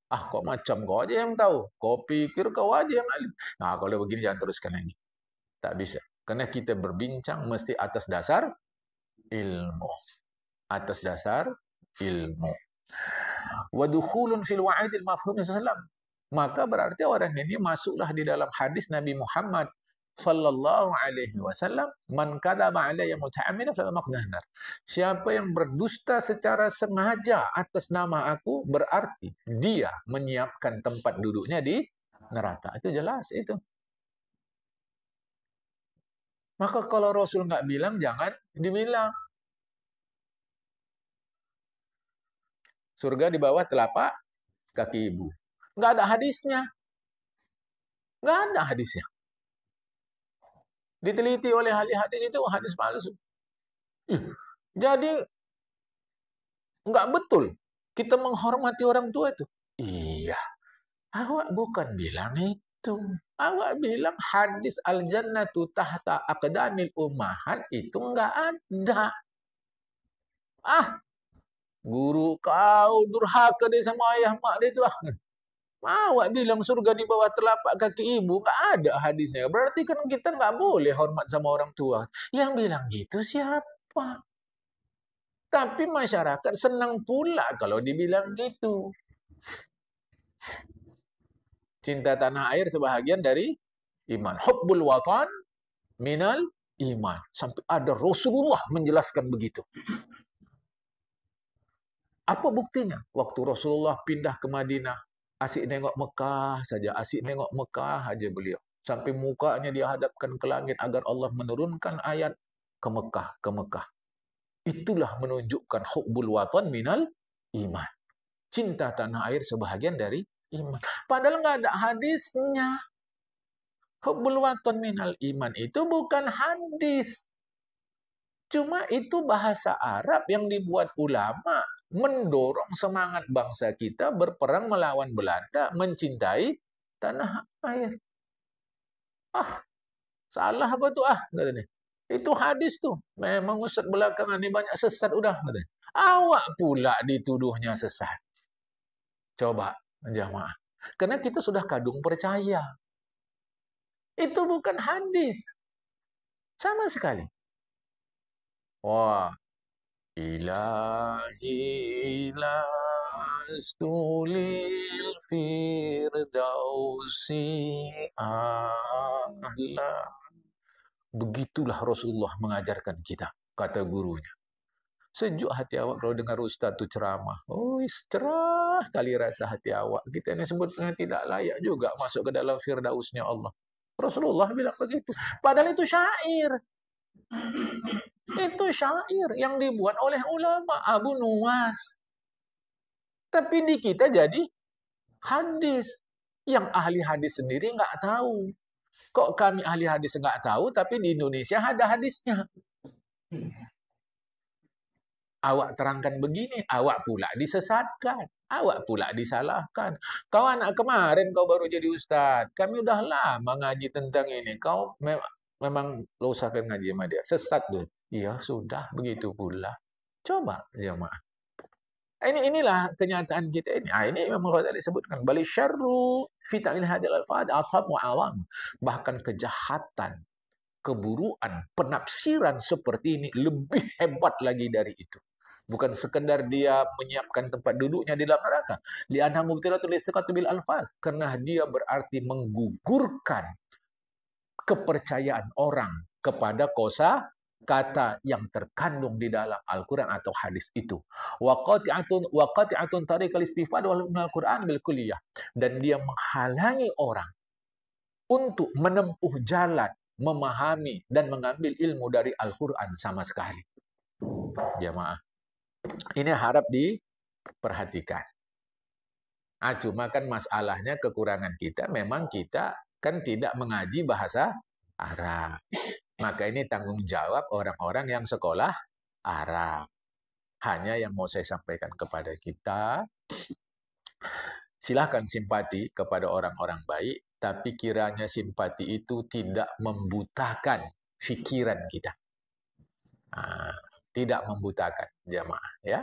Kok macam kau aja yang tahu. Kau pikir kau aja yang alim. Kalau begini jangan teruskan lagi. Tak bisa. Karena kita berbincang mesti atas dasar ilmu. Atas dasar ilmu. Wa dukhulun fil wa'idil mafhum sallam. Maka berarti orang ini masuklah di dalam hadis Nabi Muhammad sallallahu alaihi wasallam, man kadzaba alayya muta'ammidan fa maqdahnar. Siapa yang berdusta secara sengaja atas nama aku, berarti dia menyiapkan tempat duduknya di neraka. Itu jelas itu. Maka kalau Rasul nggak bilang, jangan dibilang. Surga di bawah telapak kaki ibu. Nggak ada hadisnya. Nggak ada hadisnya. Diteliti oleh ahli hadis itu hadis palsu. Jadi nggak betul kita menghormati orang tua itu. Iya, awak bukan bilang itu. Awak bilang hadis al-jannatu tahta aqdamil ummahat itu nggak ada. Guru kau durhaka dia sama ayah mak dia itu. Awak bilang surga di bawah telapak kaki ibu, nggak ada hadisnya. Berarti kan kita nggak boleh hormat sama orang tua. Yang bilang gitu siapa? Tapi masyarakat senang pula kalau dibilang gitu. Cinta tanah air sebahagian dari iman. Hubbul watan minal iman. Sampai ada Rasulullah menjelaskan begitu. Apa buktinya? Waktu Rasulullah pindah ke Madinah, asik nengok Mekah saja, asik nengok Mekah aja beliau. Sampai mukanya dihadapkan ke langit agar Allah menurunkan ayat ke Mekah, ke Mekah. Itulah menunjukkan hubbul watan minal iman. Cinta tanah air sebahagian dari iman. Padahal nggak ada hadisnya. Hubbul watan minal iman itu bukan hadis. Cuma itu bahasa Arab yang dibuat ulama mendorong semangat bangsa kita berperang melawan Belanda, mencintai tanah air. Ah, salah apa tuh katanya. Itu hadis tuh. Memang Ustaz belakangan ini banyak sesat udah katanya. Awak pula dituduhnya sesat. Coba jamaah. Karena kita sudah kadung percaya. Itu bukan hadis. Sama sekali. Wah, ilahi lastulil firdausi ahla. Begitulah Rasulullah mengajarkan kita, kata gurunya. Sejuk hati awak kalau dengar ustaz tu ceramah. Oh, cerah kali rasa hati awak. Kita ini sebetulnya tidak layak juga masuk ke dalam firdausnya Allah. Rasulullah bilang begitu. Padahal itu syair. Itu syair yang dibuat oleh ulama Abu Nuwas. Tapi di kita jadi hadis. Yang ahli hadis sendiri nggak tahu. Kok kami ahli hadis nggak tahu, tapi di Indonesia ada hadisnya. Awak terangkan begini, awak pula disesatkan. Awak pula disalahkan. Kau anak kemarin kau baru jadi ustaz. Kami udah lama ngaji tentang ini. Kau memang lo usahkan ngaji sama dia. Sesat tuh. Iya sudah, begitu pula. Coba jemaah. Inilah kenyataan kita ini. Ini memang kalau tadi disebutkan. Bali syarru fi ta'il hadil al-fad athab wa awam. Bahkan kejahatan, keburuan, penafsiran seperti ini lebih hebat lagi dari itu. Bukan sekedar dia menyiapkan tempat duduknya di dalam neraka. Li'anha mubtilatul istiqatu bil alfaz. Karena dia berarti menggugurkan kepercayaan orang kepada kosa kata yang terkandung di dalam Al-Quran atau hadis itu. Wa qati'atun tariqal istifad wal Al-Quran bil kulliyah. Dan dia menghalangi orang untuk menempuh jalan, memahami dan mengambil ilmu dari Al-Quran sama sekali. Jamaah. Ini harap diperhatikan. Cuma kan masalahnya kekurangan kita, memang kita kan tidak mengaji bahasa Arab. Maka ini tanggung jawab orang-orang yang sekolah Arab. Hanya yang mau saya sampaikan kepada kita, silahkan simpati kepada orang-orang baik, tapi kiranya simpati itu tidak membutakan pikiran kita. Tidak membutakan jamaah, ya.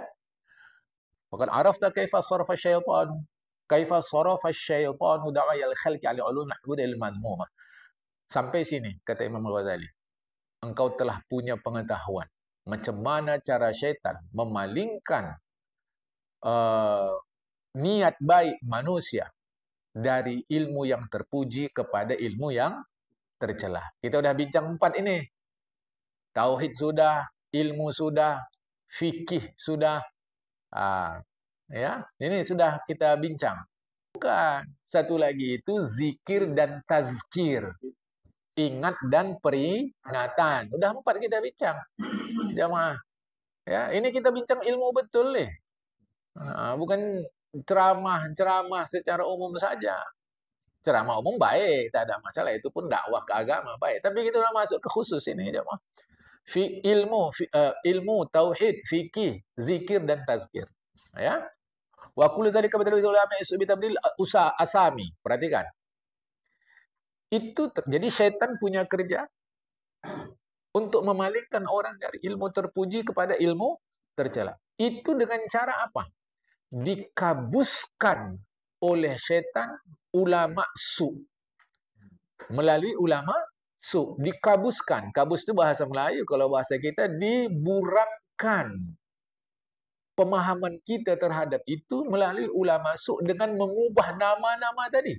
Maka arafta kaifa sarafa syaitan, kaifa sarafa syaitan da'ayal khalqi 'ala ulum mahmud al-madmumah. Sampai sini kata Imam Al-Ghazali. Engkau telah punya pengetahuan macam mana cara syaitan memalingkan niat baik manusia dari ilmu yang terpuji kepada ilmu yang tercela. Kita udah bincang 4 ini. Tauhid sudah, ilmu sudah, fikih sudah. Ya, ini sudah kita bincang. Bukan. Satu lagi itu zikir dan tazkir. Ingat dan peringatan. Udah 4 kita bincang. Jamaah. Ya, ini kita bincang ilmu betul nih. Bukan ceramah secara umum saja. Ceramah umum baik, tak ada masalah. Itu pun dakwah ke agama baik. Tapi kita udah masuk ke khusus ini, jamaah. Ilmu, tauhid, fikih, zikir dan tazkir. Ya. Wa kullu dzalika bi ulama isubi tabdil asami. Perhatikan. Itu jadi syaitan punya kerja untuk memalingkan orang dari ilmu terpuji kepada ilmu tercela. Itu dengan cara apa? Dikabuskan oleh syaitan ulama su. Melalui ulama su, dikabuskan. Kabus itu bahasa Melayu, kalau bahasa kita diburakkan. pemahaman kita terhadap itu melalui ulama su' dengan mengubah nama-nama tadi.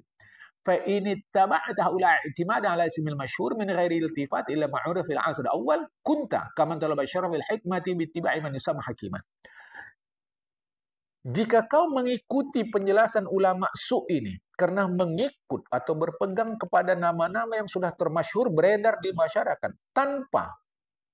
Fa in ittaba'ta i'timada 'ala ismil masyhur min ghairi iltifat ila ma'ruf fil 'asr awal kunta kaman talaba syaraf al hikmati bi ittiba'i man yusamma hakiman. Jika kau mengikuti penjelasan ulama su' ini karena mengikut atau berpegang kepada nama-nama yang sudah termasyhur beredar di masyarakat tanpa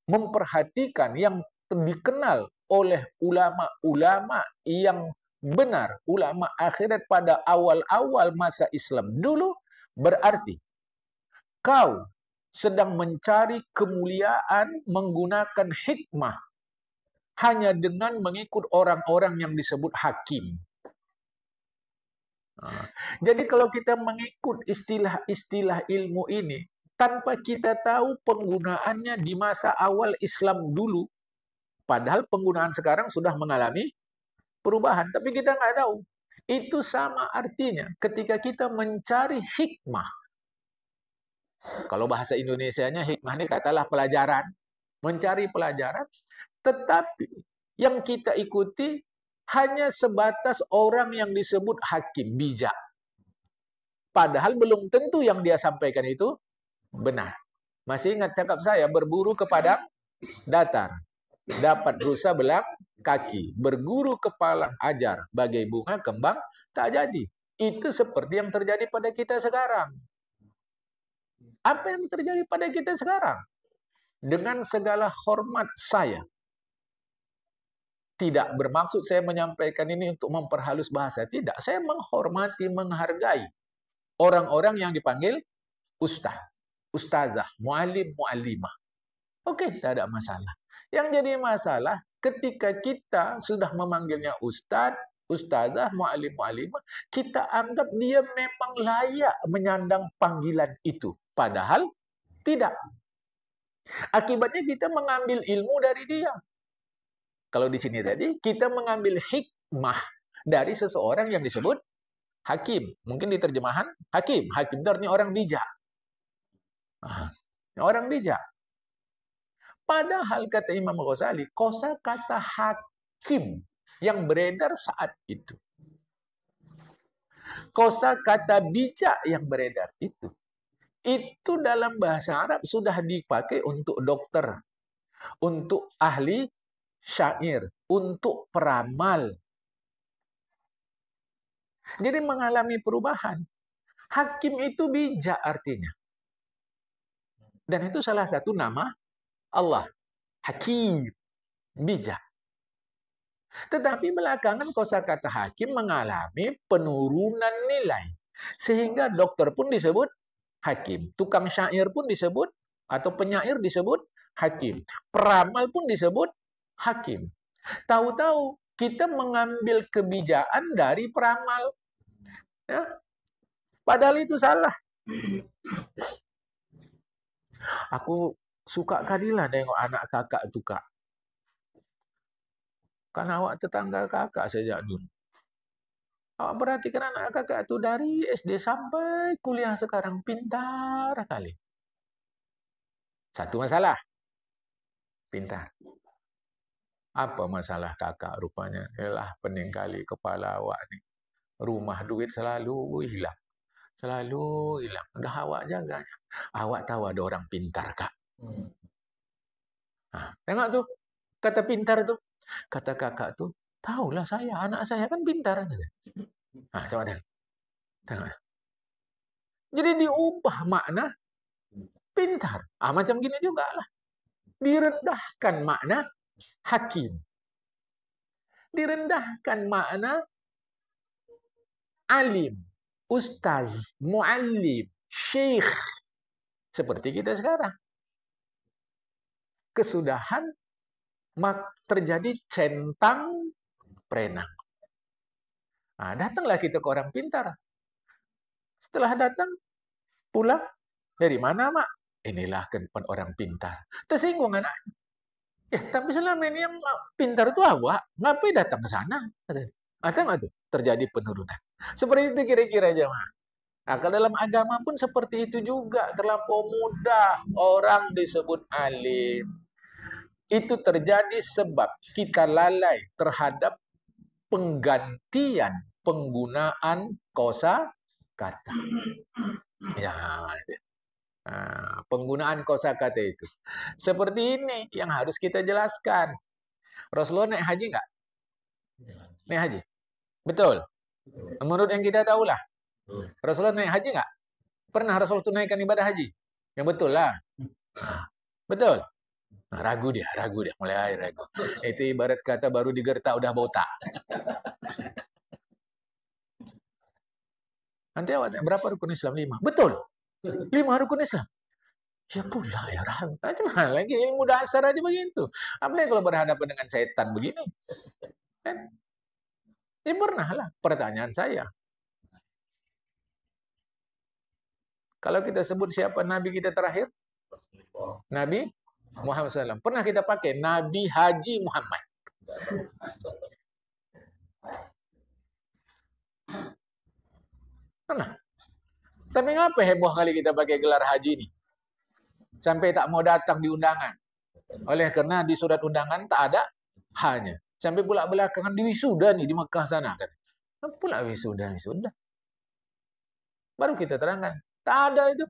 memperhatikan yang dikenal oleh ulama-ulama yang benar, ulama akhirat pada awal-awal masa Islam dulu, berarti kau sedang mencari kemuliaan menggunakan hikmah hanya dengan mengikut orang-orang yang disebut hakim. Jadi kalau kita mengikut istilah-istilah ilmu ini, tanpa kita tahu penggunaannya di masa awal Islam dulu, padahal penggunaan sekarang sudah mengalami perubahan, tapi kita nggak tahu. Itu sama artinya ketika kita mencari hikmah. Kalau bahasa Indonesianya hikmah ini katalah pelajaran. Mencari pelajaran, tetapi yang kita ikuti hanya sebatas orang yang disebut hakim, bijak. Padahal belum tentu yang dia sampaikan itu benar. Masih ingat cakap saya, berburu ke padang datar, dapat rusa belang kaki, berguru kepala ajar, bagai bunga kembang tak jadi. Itu seperti yang terjadi pada kita sekarang. Apa yang terjadi pada kita sekarang? Dengan segala hormat saya, tidak bermaksud saya menyampaikan ini untuk memperhalus bahasa. Tidak, saya menghormati, menghargai orang-orang yang dipanggil ustaz, ustazah, muallim, muallimah. Oke, tidak ada masalah. Yang jadi masalah ketika kita sudah memanggilnya ustaz, ustazah, muallim, muallimah, kita anggap dia memang layak menyandang panggilan itu. Padahal tidak. Akibatnya kita mengambil ilmu dari dia. Kalau di sini tadi, kita mengambil hikmah dari seseorang yang disebut hakim. Mungkin di terjemahan hakim. Hakim itu artinya orang bijak. Orang bijak. Padahal kata Imam Ghazali, kosakata hakim yang beredar saat itu, kosakata bijak yang beredar itu dalam bahasa Arab sudah dipakai untuk dokter, untuk ahli syair, untuk peramal. Jadi mengalami perubahan. Hakim itu bijak artinya. Dan itu salah satu nama Allah. Hakim. Bijak. Tetapi belakangan kosakata hakim mengalami penurunan nilai. Sehingga dokter pun disebut hakim. Tukang syair pun disebut, atau penyair disebut hakim. Peramal pun disebut hakim. Tahu-tahu kita mengambil kebijakan dari peramal. Ya. Padahal itu salah. Aku suka kalilah tengok anak kakak itu, Kak. Kan awak tetangga kakak sejak dulu. Awak perhatikan anak kakak itu dari SD sampai kuliah sekarang. Pintar kali. Satu masalah. Pintar. Apa masalah kakak rupanya? Yalah, pening kali kepala awak ni. Rumah duit selalu hilang. Selalu hilang. Dah awak jaganya. Awak tahu ada orang pintar, Kak. Tengok tuh. Kata pintar tuh. Kata kakak tuh. Tahulah saya. Anak saya kan pintar. Coba tengok. Tengok. Jadi diubah makna pintar. Macam gini juga lah. Direndahkan makna hakim. Direndahkan makna alim, ustaz, muallim, syekh. Seperti kita sekarang. Kesudahan terjadi centang perenang. Datanglah kita ke orang pintar. Setelah datang, pulang. Dari mana, Mak? Inilah ke depan orang pintar. Tersinggung anak. Ya, tapi selama ini yang pintar itu awak. Ngapain datang ke sana? Ada tuh terjadi penurunan. Seperti itu kira-kira aja, Mak. Kalau dalam agama pun seperti itu juga. Terlampau mudah orang disebut alim. itu terjadi sebab kita lalai terhadap penggantian penggunaan kosa kata. Ya, penggunaan kosa kata itu. Seperti ini yang harus kita jelaskan. Rasulullah naik haji nggak? Naik haji. Betul. Menurut yang kita tahu lah. Rasulullah naik haji nggak? Pernah Rasul tunaikan ibadah haji? Yang betul lah. Betul. Nah, ragu dia, mulai ragu. Itu ibarat kata baru digertak udah botak. Nanti awak berapa rukun Islam? 5. Betul. 5 rukun Islam. Ya pula ya ragu. Cuma lagi ilmu dasar aja begitu. Apalagi kalau berhadapan dengan setan begini. Kan? Ya pernah lah pertanyaan saya. Kalau kita sebut siapa Nabi kita terakhir? Nabi Muhammad SAW. Pernah kita pakai Nabi Haji Muhammad. Pernah. Tapi ngapa heboh kali kita pakai gelar haji ini? Sampai tak mau datang di undangan. Oleh karena di surat undangan tak ada hanya. Sampai pula belakangan di wisuda nih di Mekah sana. Apa pula wisuda? Baru kita terangkan. Tak ada itu.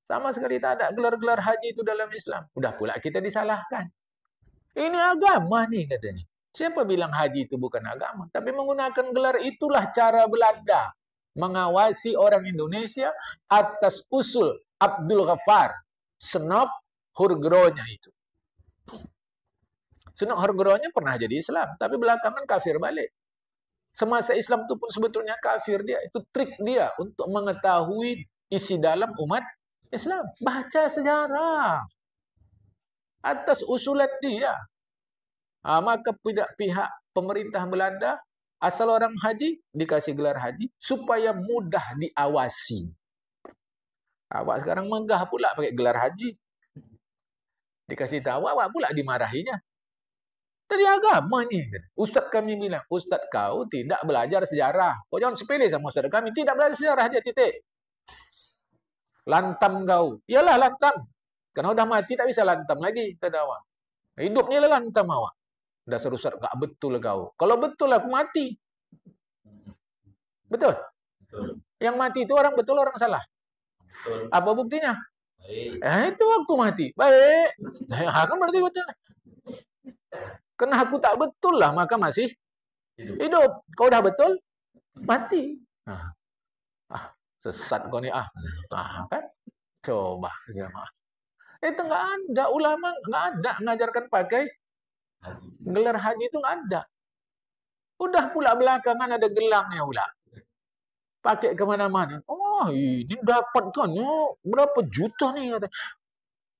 Sama sekali tak ada gelar-gelar haji itu dalam Islam. Udah pula kita disalahkan. Ini agama nih katanya. Siapa bilang haji itu bukan agama? Tapi menggunakan gelar itulah cara Belanda mengawasi orang Indonesia atas usul Abdul Ghaffar Senop Hurgronya itu. Senop Hurgronya pernah jadi Islam, tapi belakangan kafir balik. Semasa Islam itu pun sebetulnya kafir dia. Itu trik dia untuk mengetahui isi dalam umat Islam. Baca sejarah. Atas usulan dia. Maka pihak pemerintah Belanda, asal orang haji, dikasih gelar haji, supaya mudah diawasi. Awak sekarang megah pula pakai gelar haji. Dikasih tahu, awak pula dimarahinya. Dari agama ni. Ustaz kami bilang, Ustaz kau tidak belajar sejarah. Kau jangan sepele sama Ustaz kami. Tidak belajar sejarah dia, titik. Lantam kau. Iyalah lantam. Karena udah mati tak bisa lantam lagi. Kata awak. Hidupnya lah lantam awak. Dasar Ustaz, gak betul kau. Kalau betul aku mati. Betul? Betul. Yang mati itu orang betul, orang salah. Betul. Apa buktinya? Itu waktu mati. Baik. Kan berarti betul. Karena aku tak betul lah, maka masih hidup. Kau dah betul, mati. Sesat kau ni. Kan? Coba. Itu nggak ada. Ulama nggak ada mengajarkan pakai gelar haji itu nggak ada. Udah pula belakangan ada gelangnya pula. Pakai kemana-mana. Oh, ini dapatkannya berapa juta nih. Kata.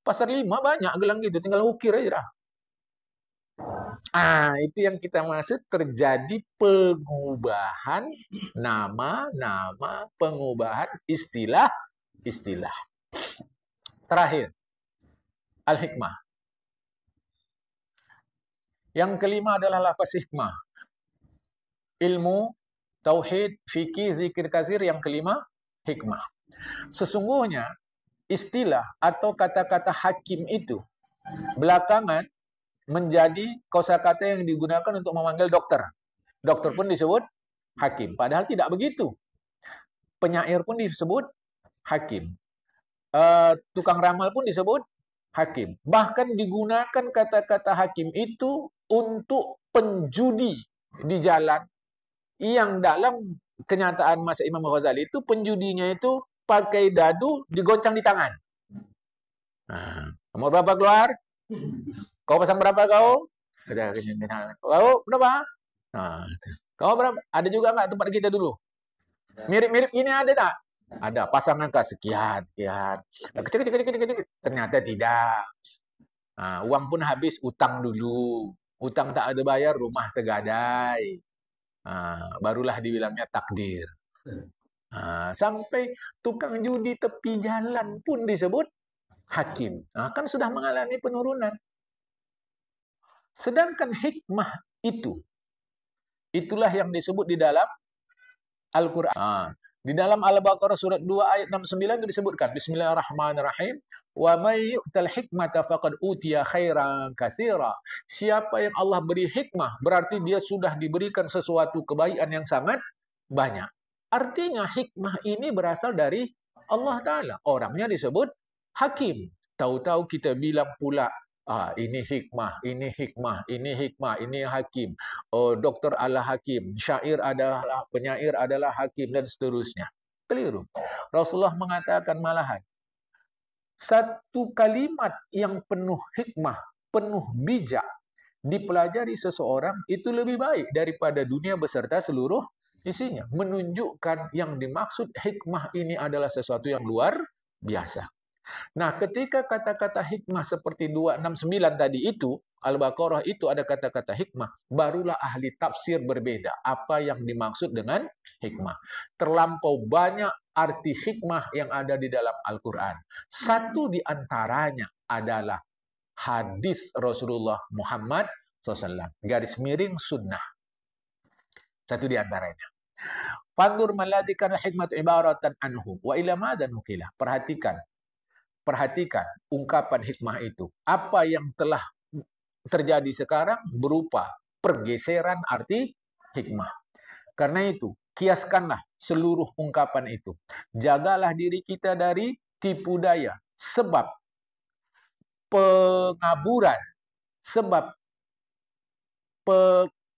Pasar 5 banyak gelang gitu. Tinggal ukir aja dah. Itu yang kita maksud terjadi pengubahan nama-nama, pengubahan istilah-istilah. Terakhir, al-hikmah. Yang kelima adalah lafaz hikmah. Ilmu, tauhid, fikih, zikir kasir. Yang kelima, hikmah. Sesungguhnya, istilah atau kata-kata hakim itu belakangan menjadi kosakata yang digunakan untuk memanggil dokter. Dokter pun disebut hakim. Padahal tidak begitu. Penyair pun disebut hakim. Tukang ramal pun disebut hakim. Bahkan digunakan kata-kata hakim itu untuk penjudi di jalan. Yang dalam kenyataan masa Imam Ghazali itu penjudinya itu pakai dadu digoncang di tangan. Nomor berapa keluar? Kau pasang berapa kau? Kau berapa? Kau berapa? Ada juga nggak tempat kita dulu? Mirip-mirip ini ada tak? Ada. Pasang angka sekian. Kecil. Ternyata tidak. Uang pun habis, utang dulu. Utang tak ada bayar, rumah tergadai. Barulah dibilangnya takdir. Sampai tukang judi tepi jalan pun disebut hakim. Kan sudah mengalami penurunan. Sedangkan hikmah itulah yang disebut di dalam Al-Quran. Di dalam Al-Baqarah surat 2 ayat 69 itu disebutkan, Bismillahirrahmanirrahim, wa may yu'tal hikmata faqad utiya khairan katsira. Siapa yang Allah beri hikmah, berarti dia sudah diberikan sesuatu kebaikan yang sangat banyak. Artinya hikmah ini berasal dari Allah Ta'ala. Orangnya disebut hakim. Tahu-tahu kita bilang pula, ini hikmah, ini hikmah, ini hikmah, ini hakim. Oh, dokter adalah hakim, syair adalah, penyair adalah hakim, dan seterusnya. Keliru. Rasulullah mengatakan malahan, satu kalimat yang penuh hikmah, penuh bijak, dipelajari seseorang itu lebih baik daripada dunia beserta seluruh isinya. Menunjukkan yang dimaksud hikmah ini adalah sesuatu yang luar biasa. Nah, ketika kata-kata hikmah seperti 269 tadi itu, Al-Baqarah itu ada kata-kata hikmah, barulah ahli tafsir berbeda. Apa yang dimaksud dengan hikmah? Terlampau banyak arti hikmah yang ada di dalam Al-Quran. Satu di antaranya adalah hadis Rasulullah Muhammad SAW. Garis miring sunnah. Satu di antaranya. Fandur maladikan hikmat ibaratan anhu. Wa ilama dan nukilah. Perhatikan ungkapan hikmah itu. Apa yang telah terjadi sekarang berupa pergeseran arti hikmah. Karena itu, kiaskanlah seluruh ungkapan itu. Jagalah diri kita dari tipu daya. Sebab pengaburan, sebab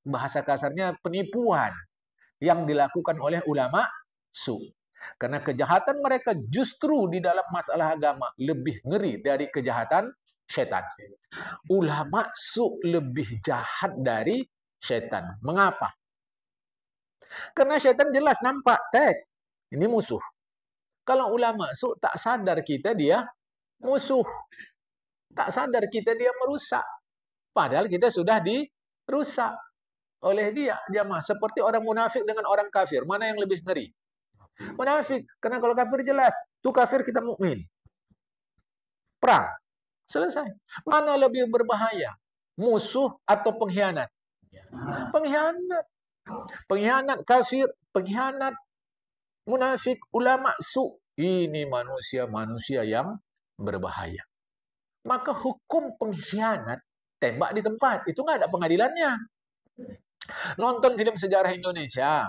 bahasa kasarnya penipuan yang dilakukan oleh ulama su. Karena kejahatan mereka justru di dalam masalah agama lebih ngeri dari kejahatan setan. Ulama su lebih jahat dari setan. Mengapa? Karena setan jelas nampak, ini musuh. Kalau ulama su tak sadar kita dia musuh. Tak sadar kita dia merusak. Padahal kita sudah dirusak oleh dia. Jamaah, seperti orang munafik dengan orang kafir. Mana yang lebih ngeri? Munafik. Karena kalau kafir jelas. Itu kafir, kita mukmin. Perang. Selesai. Mana lebih berbahaya? Musuh atau pengkhianat? Pengkhianat. Pengkhianat kafir, pengkhianat munafik, ulama su. Ini manusia-manusia yang berbahaya. Maka hukum pengkhianat tembak di tempat. Itu nggak ada pengadilannya. Nonton film sejarah Indonesia.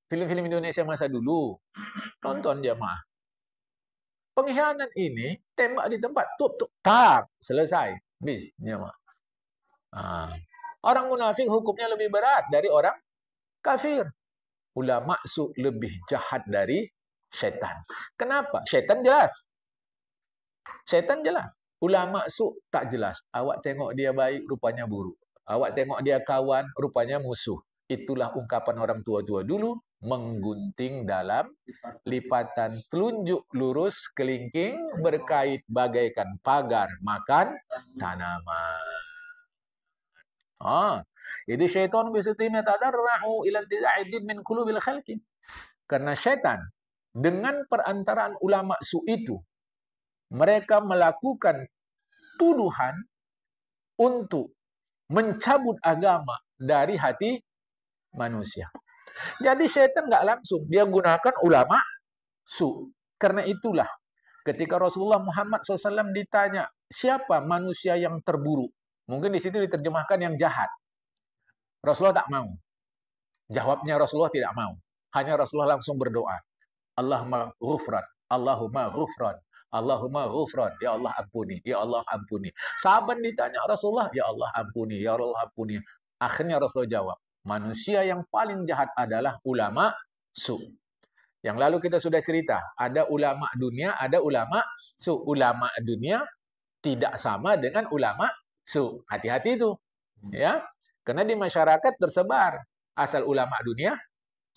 Film-film Indonesia masa dulu. Nonton jamaah. Pengkhianat ini tembak di tempat. Tak. Selesai. Bis. Jamaah. Orang munafik hukumnya lebih berat dari orang kafir. Ulama su lebih jahat dari setan. Kenapa? Setan jelas. Setan jelas. Ulama su tak jelas. Awak tengok dia baik, rupanya buruk. Awak tengok dia kawan, rupanya musuh. Itulah ungkapan orang tua-tua dulu. Menggunting dalam lipatan, telunjuk lurus kelingking, berkait bagaikan pagar makan tanaman. Itu syaitan bisutimnya tadarra'u ila intiza'idin min qulubil khalqi. Karena syaitan dengan perantaraan ulama su itu, mereka melakukan tuduhan untuk mencabut agama dari hati manusia. Jadi syaitan nggak langsung, dia gunakan ulama su. Karena itulah ketika Rasulullah Muhammad SAW ditanya, siapa manusia yang terburuk? Mungkin di situ diterjemahkan yang jahat. Rasulullah tak mau. Jawabnya Rasulullah tidak mau. Hanya Rasulullah langsung berdoa. Allahumma ghufran, Allahumma ghufran, Allahumma ghufran. Ya Allah ampuni, ya Allah ampuni. Sahabat ditanya Rasulullah, ya Allah ampuni, ya Allah ampuni. Akhirnya Rasulullah jawab, manusia yang paling jahat adalah ulama su. Yang lalu kita sudah cerita, ada ulama dunia, ada ulama su. Ulama dunia tidak sama dengan ulama su. Hati-hati itu. Ya. Karena di masyarakat tersebar asal ulama dunia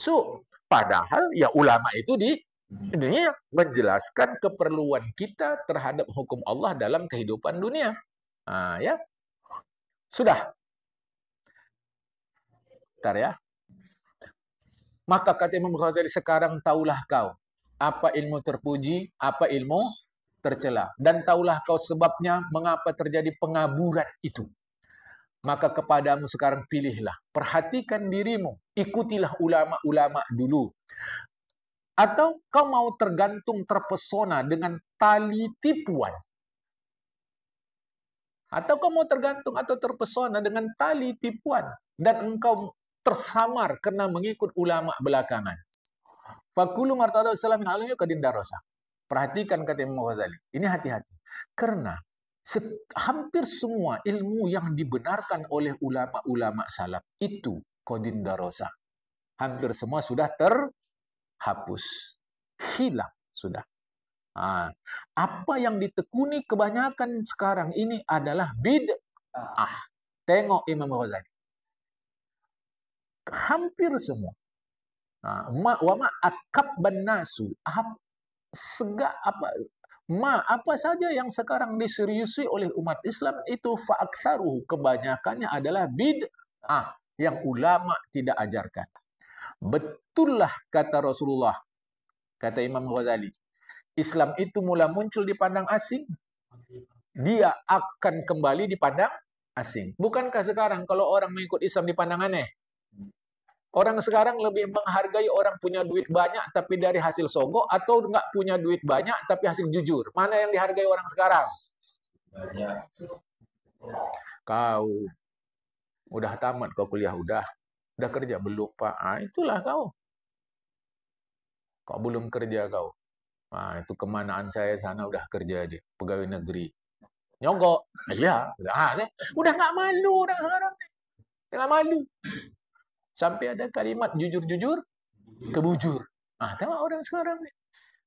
su. Padahal ya ulama itu di dunia menjelaskan keperluan kita terhadap hukum Allah dalam kehidupan dunia. Ya. Sudah. Bentar ya. Maka kata Imam Ghazali, sekarang taulah kau apa ilmu terpuji, apa ilmu tercela. Dan taulah kau sebabnya mengapa terjadi pengaburan itu. Maka kepadamu sekarang pilihlah. Perhatikan dirimu. Ikutilah ulama-ulama dulu. Atau kau mau tergantung, terpesona dengan tali tipuan? Atau kau mau tergantung atau terpesona dengan tali tipuan dan engkau tersamar karena mengikut ulama belakangan? Fakulu martada salam min alunya kadindarosa. Perhatikan kata Imam Ghazali. Ini hati-hati. Karena hampir semua ilmu yang dibenarkan oleh ulama-ulama salaf itu kadindarosa. Hampir semua sudah terhapus. Hilang sudah. Apa yang ditekuni kebanyakan sekarang ini adalah bid'ah. Tengok Imam Ghazali. Hampir semua. Wa ma akabban nasu. Apa saja yang sekarang diseriusi oleh umat Islam itu fa'aksaruhu. Kebanyakannya adalah bid'ah yang ulama tidak ajarkan. Betullah kata Rasulullah, kata Imam Ghazali, Islam itu mula muncul dipandang asing, dia akan kembali dipandang asing. Bukankah sekarang kalau orang mengikut Islam dipandang aneh? Orang sekarang lebih menghargai orang punya duit banyak tapi dari hasil sogok, atau nggak punya duit banyak tapi hasil jujur? Mana yang dihargai orang sekarang? Banyak. Kau udah tamat kau kuliah, udah kerja belum, Pak? Itulah kau. Kau belum kerja kau. Itu kemanaan saya sana udah kerja aja, pegawai negeri. Nyogok. Iya, udah nggak malu orang sekarang. Nggak malu. Sampai ada kalimat jujur-jujur, kebujur. Tengok orang sekarang nih.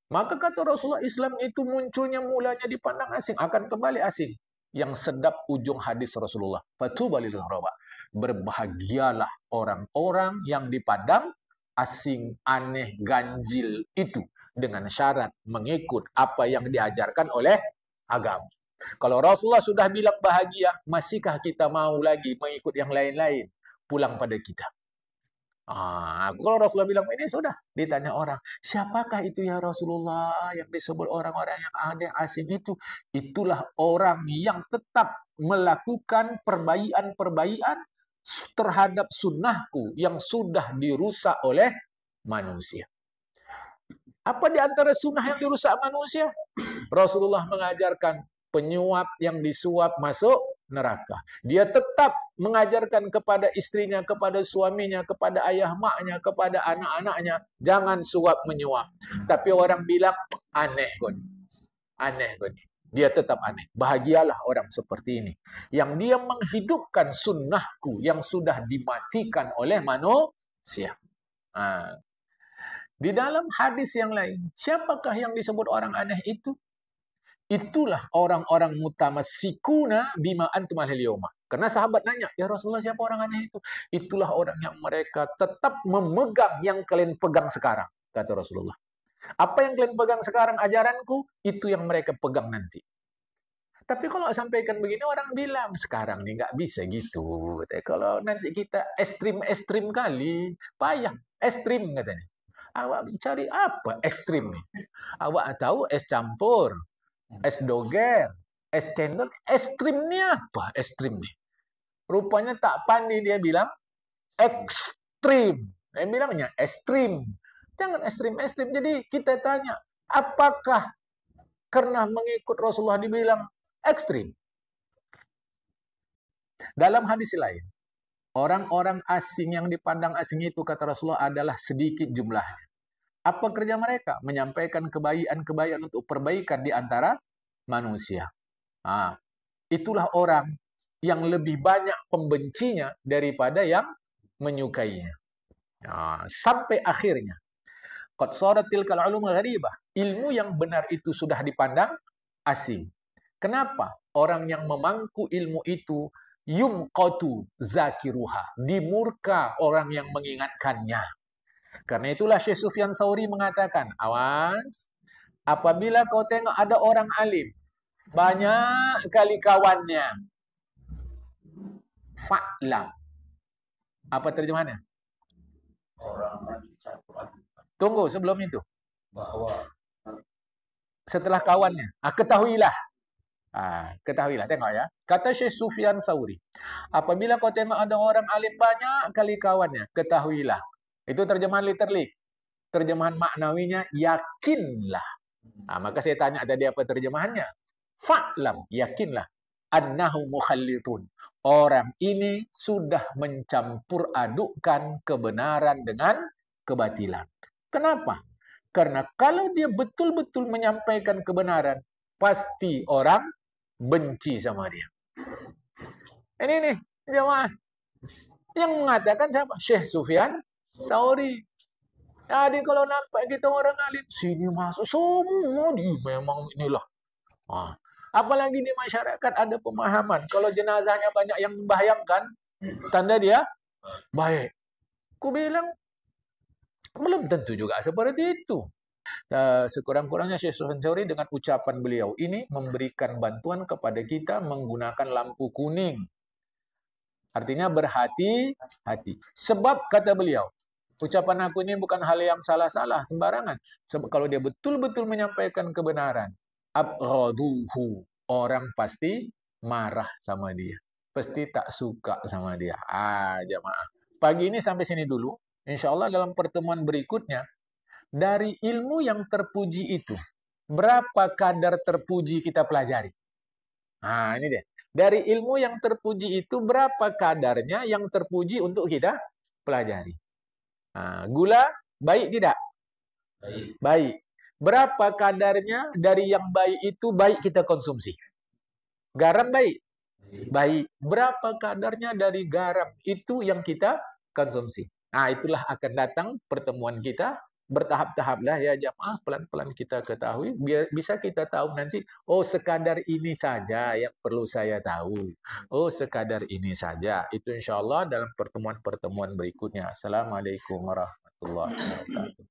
Maka kata Rasulullah, Islam itu munculnya mulanya dipandang asing, akan kembali asing. Yang sedap ujung hadis Rasulullah. Fatuba lil ghuraba. Berbahagialah orang-orang yang dipandang asing, aneh, ganjil itu. Dengan syarat mengikut apa yang diajarkan oleh agama. Kalau Rasulullah sudah bilang bahagia, masihkah kita mau lagi mengikut yang lain-lain? Pulang pada kita. Kalau Rasulullah bilang ini sudah, ditanya orang, siapakah itu ya Rasulullah yang disebut orang-orang yang aneh asing itu? Itulah orang yang tetap melakukan perbaikan terhadap sunnahku yang sudah dirusak oleh manusia. Apa di antara sunnah yang dirusak manusia? Rasulullah mengajarkan penyuap yang disuap masuk neraka. Dia tetap mengajarkan kepada istrinya, kepada suaminya, kepada ayah maknya, kepada anak-anaknya, jangan suap menyuap. Tapi orang bilang, aneh kok. Aneh kok. Dia tetap aneh. Bahagialah orang seperti ini. Yang dia menghidupkan sunnahku yang sudah dimatikan oleh manusia. Di dalam hadis yang lain, siapakah yang disebut orang aneh itu? Itulah orang-orang mutamassikuna bima antum alaihi yauma. Karena sahabat nanya, ya Rasulullah siapa orang aneh itu? Itulah orang yang mereka tetap memegang yang kalian pegang sekarang, kata Rasulullah. Apa yang kalian pegang sekarang ajaranku, itu yang mereka pegang nanti. Tapi kalau sampaikan begini orang bilang, sekarang nih nggak bisa gitu. Kalau nanti kita ekstrim kali, payah. Ekstrim katanya. Awak cari apa ekstrim nih? Awak tahu es campur, es doger, es cendol, ekstrim nih apa? Ekstrim nih. Rupanya tak pandai dia bilang ekstrim. Dia bilangnya ekstrim. Jangan ekstrim-ekstrim. Jadi kita tanya, apakah karena mengikut Rasulullah dibilang ekstrim? Dalam hadis lain, orang-orang asing yang dipandang asing itu, kata Rasulullah, adalah sedikit jumlahnya. Apa kerja mereka? Menyampaikan kebaikan untuk perbaikan di antara manusia. Itulah orang yang lebih banyak pembencinya daripada yang menyukainya. Sampai akhirnya, qad sarat tilkal ulum gharibah. Ilmu yang benar itu sudah dipandang asing. Kenapa? Orang yang memangku ilmu itu yumqatu zakiruha, dimurka orang yang mengingatkannya. Karena itulah Syekh Sufyan Tsauri mengatakan, awas, apabila kau tengok ada orang alim, banyak kali kawannya, fa'lam. Apa terjemahannya? Tunggu sebelum itu. Bahwa setelah kawannya, ketahuilah. Ketahuilah, tengok ya. Kata Syekh Sufyan Tsauri, apabila kau tengok ada orang alim banyak kali kawannya, ketahuilah. Itu terjemahan literally. terjemahan maknawinya yakinlah. Nah, maka saya tanya tadi apa terjemahannya? Fa'lam, yakinlah. Annahu mukhallitun. Orang ini sudah mencampur adukkan kebenaran dengan kebatilan. Kenapa? Karena kalau dia betul-betul menyampaikan kebenaran, pasti orang benci sama dia. Ini nih, jemaah. Yang mengatakan siapa? Syekh Sufyan Tsauri. Jadi kalau nampak kita orang alim, sini masuk semua di memang inilah. Nah, apalagi di masyarakat ada pemahaman. Kalau jenazahnya banyak yang membayangkan, tanda dia baik. Ku bilang, belum tentu juga seperti itu. Sekurang-kurangnya Syekh Sufyan Tsauri dengan ucapan beliau ini memberikan bantuan kepada kita menggunakan lampu kuning. Artinya berhati-hati. Sebab kata beliau, ucapan aku ini bukan hal yang salah-salah, sembarangan. Sebab kalau dia betul-betul menyampaikan kebenaran, abghaduhu, orang pasti marah sama dia. Pasti tak suka sama dia. Jamaah. Pagi ini sampai sini dulu. Insya Allah dalam pertemuan berikutnya, dari ilmu yang terpuji itu, berapa kadar terpuji kita pelajari? Nah, ini deh. Dari ilmu yang terpuji itu, berapa kadarnya yang terpuji untuk kita pelajari? Nah, gula baik tidak? Baik. Baik. Berapa kadarnya dari yang baik itu baik kita konsumsi? Garam baik? Baik. Berapa kadarnya dari garam itu yang kita konsumsi? Nah, itulah akan datang pertemuan kita. Bertahap-tahaplah ya jamaah, pelan-pelan kita ketahui. Biar bisa kita tahu nanti, oh sekadar ini saja yang perlu saya tahu. Oh sekadar ini saja. Itu insya Allah dalam pertemuan-pertemuan berikutnya. Assalamualaikum warahmatullahi wabarakatuh.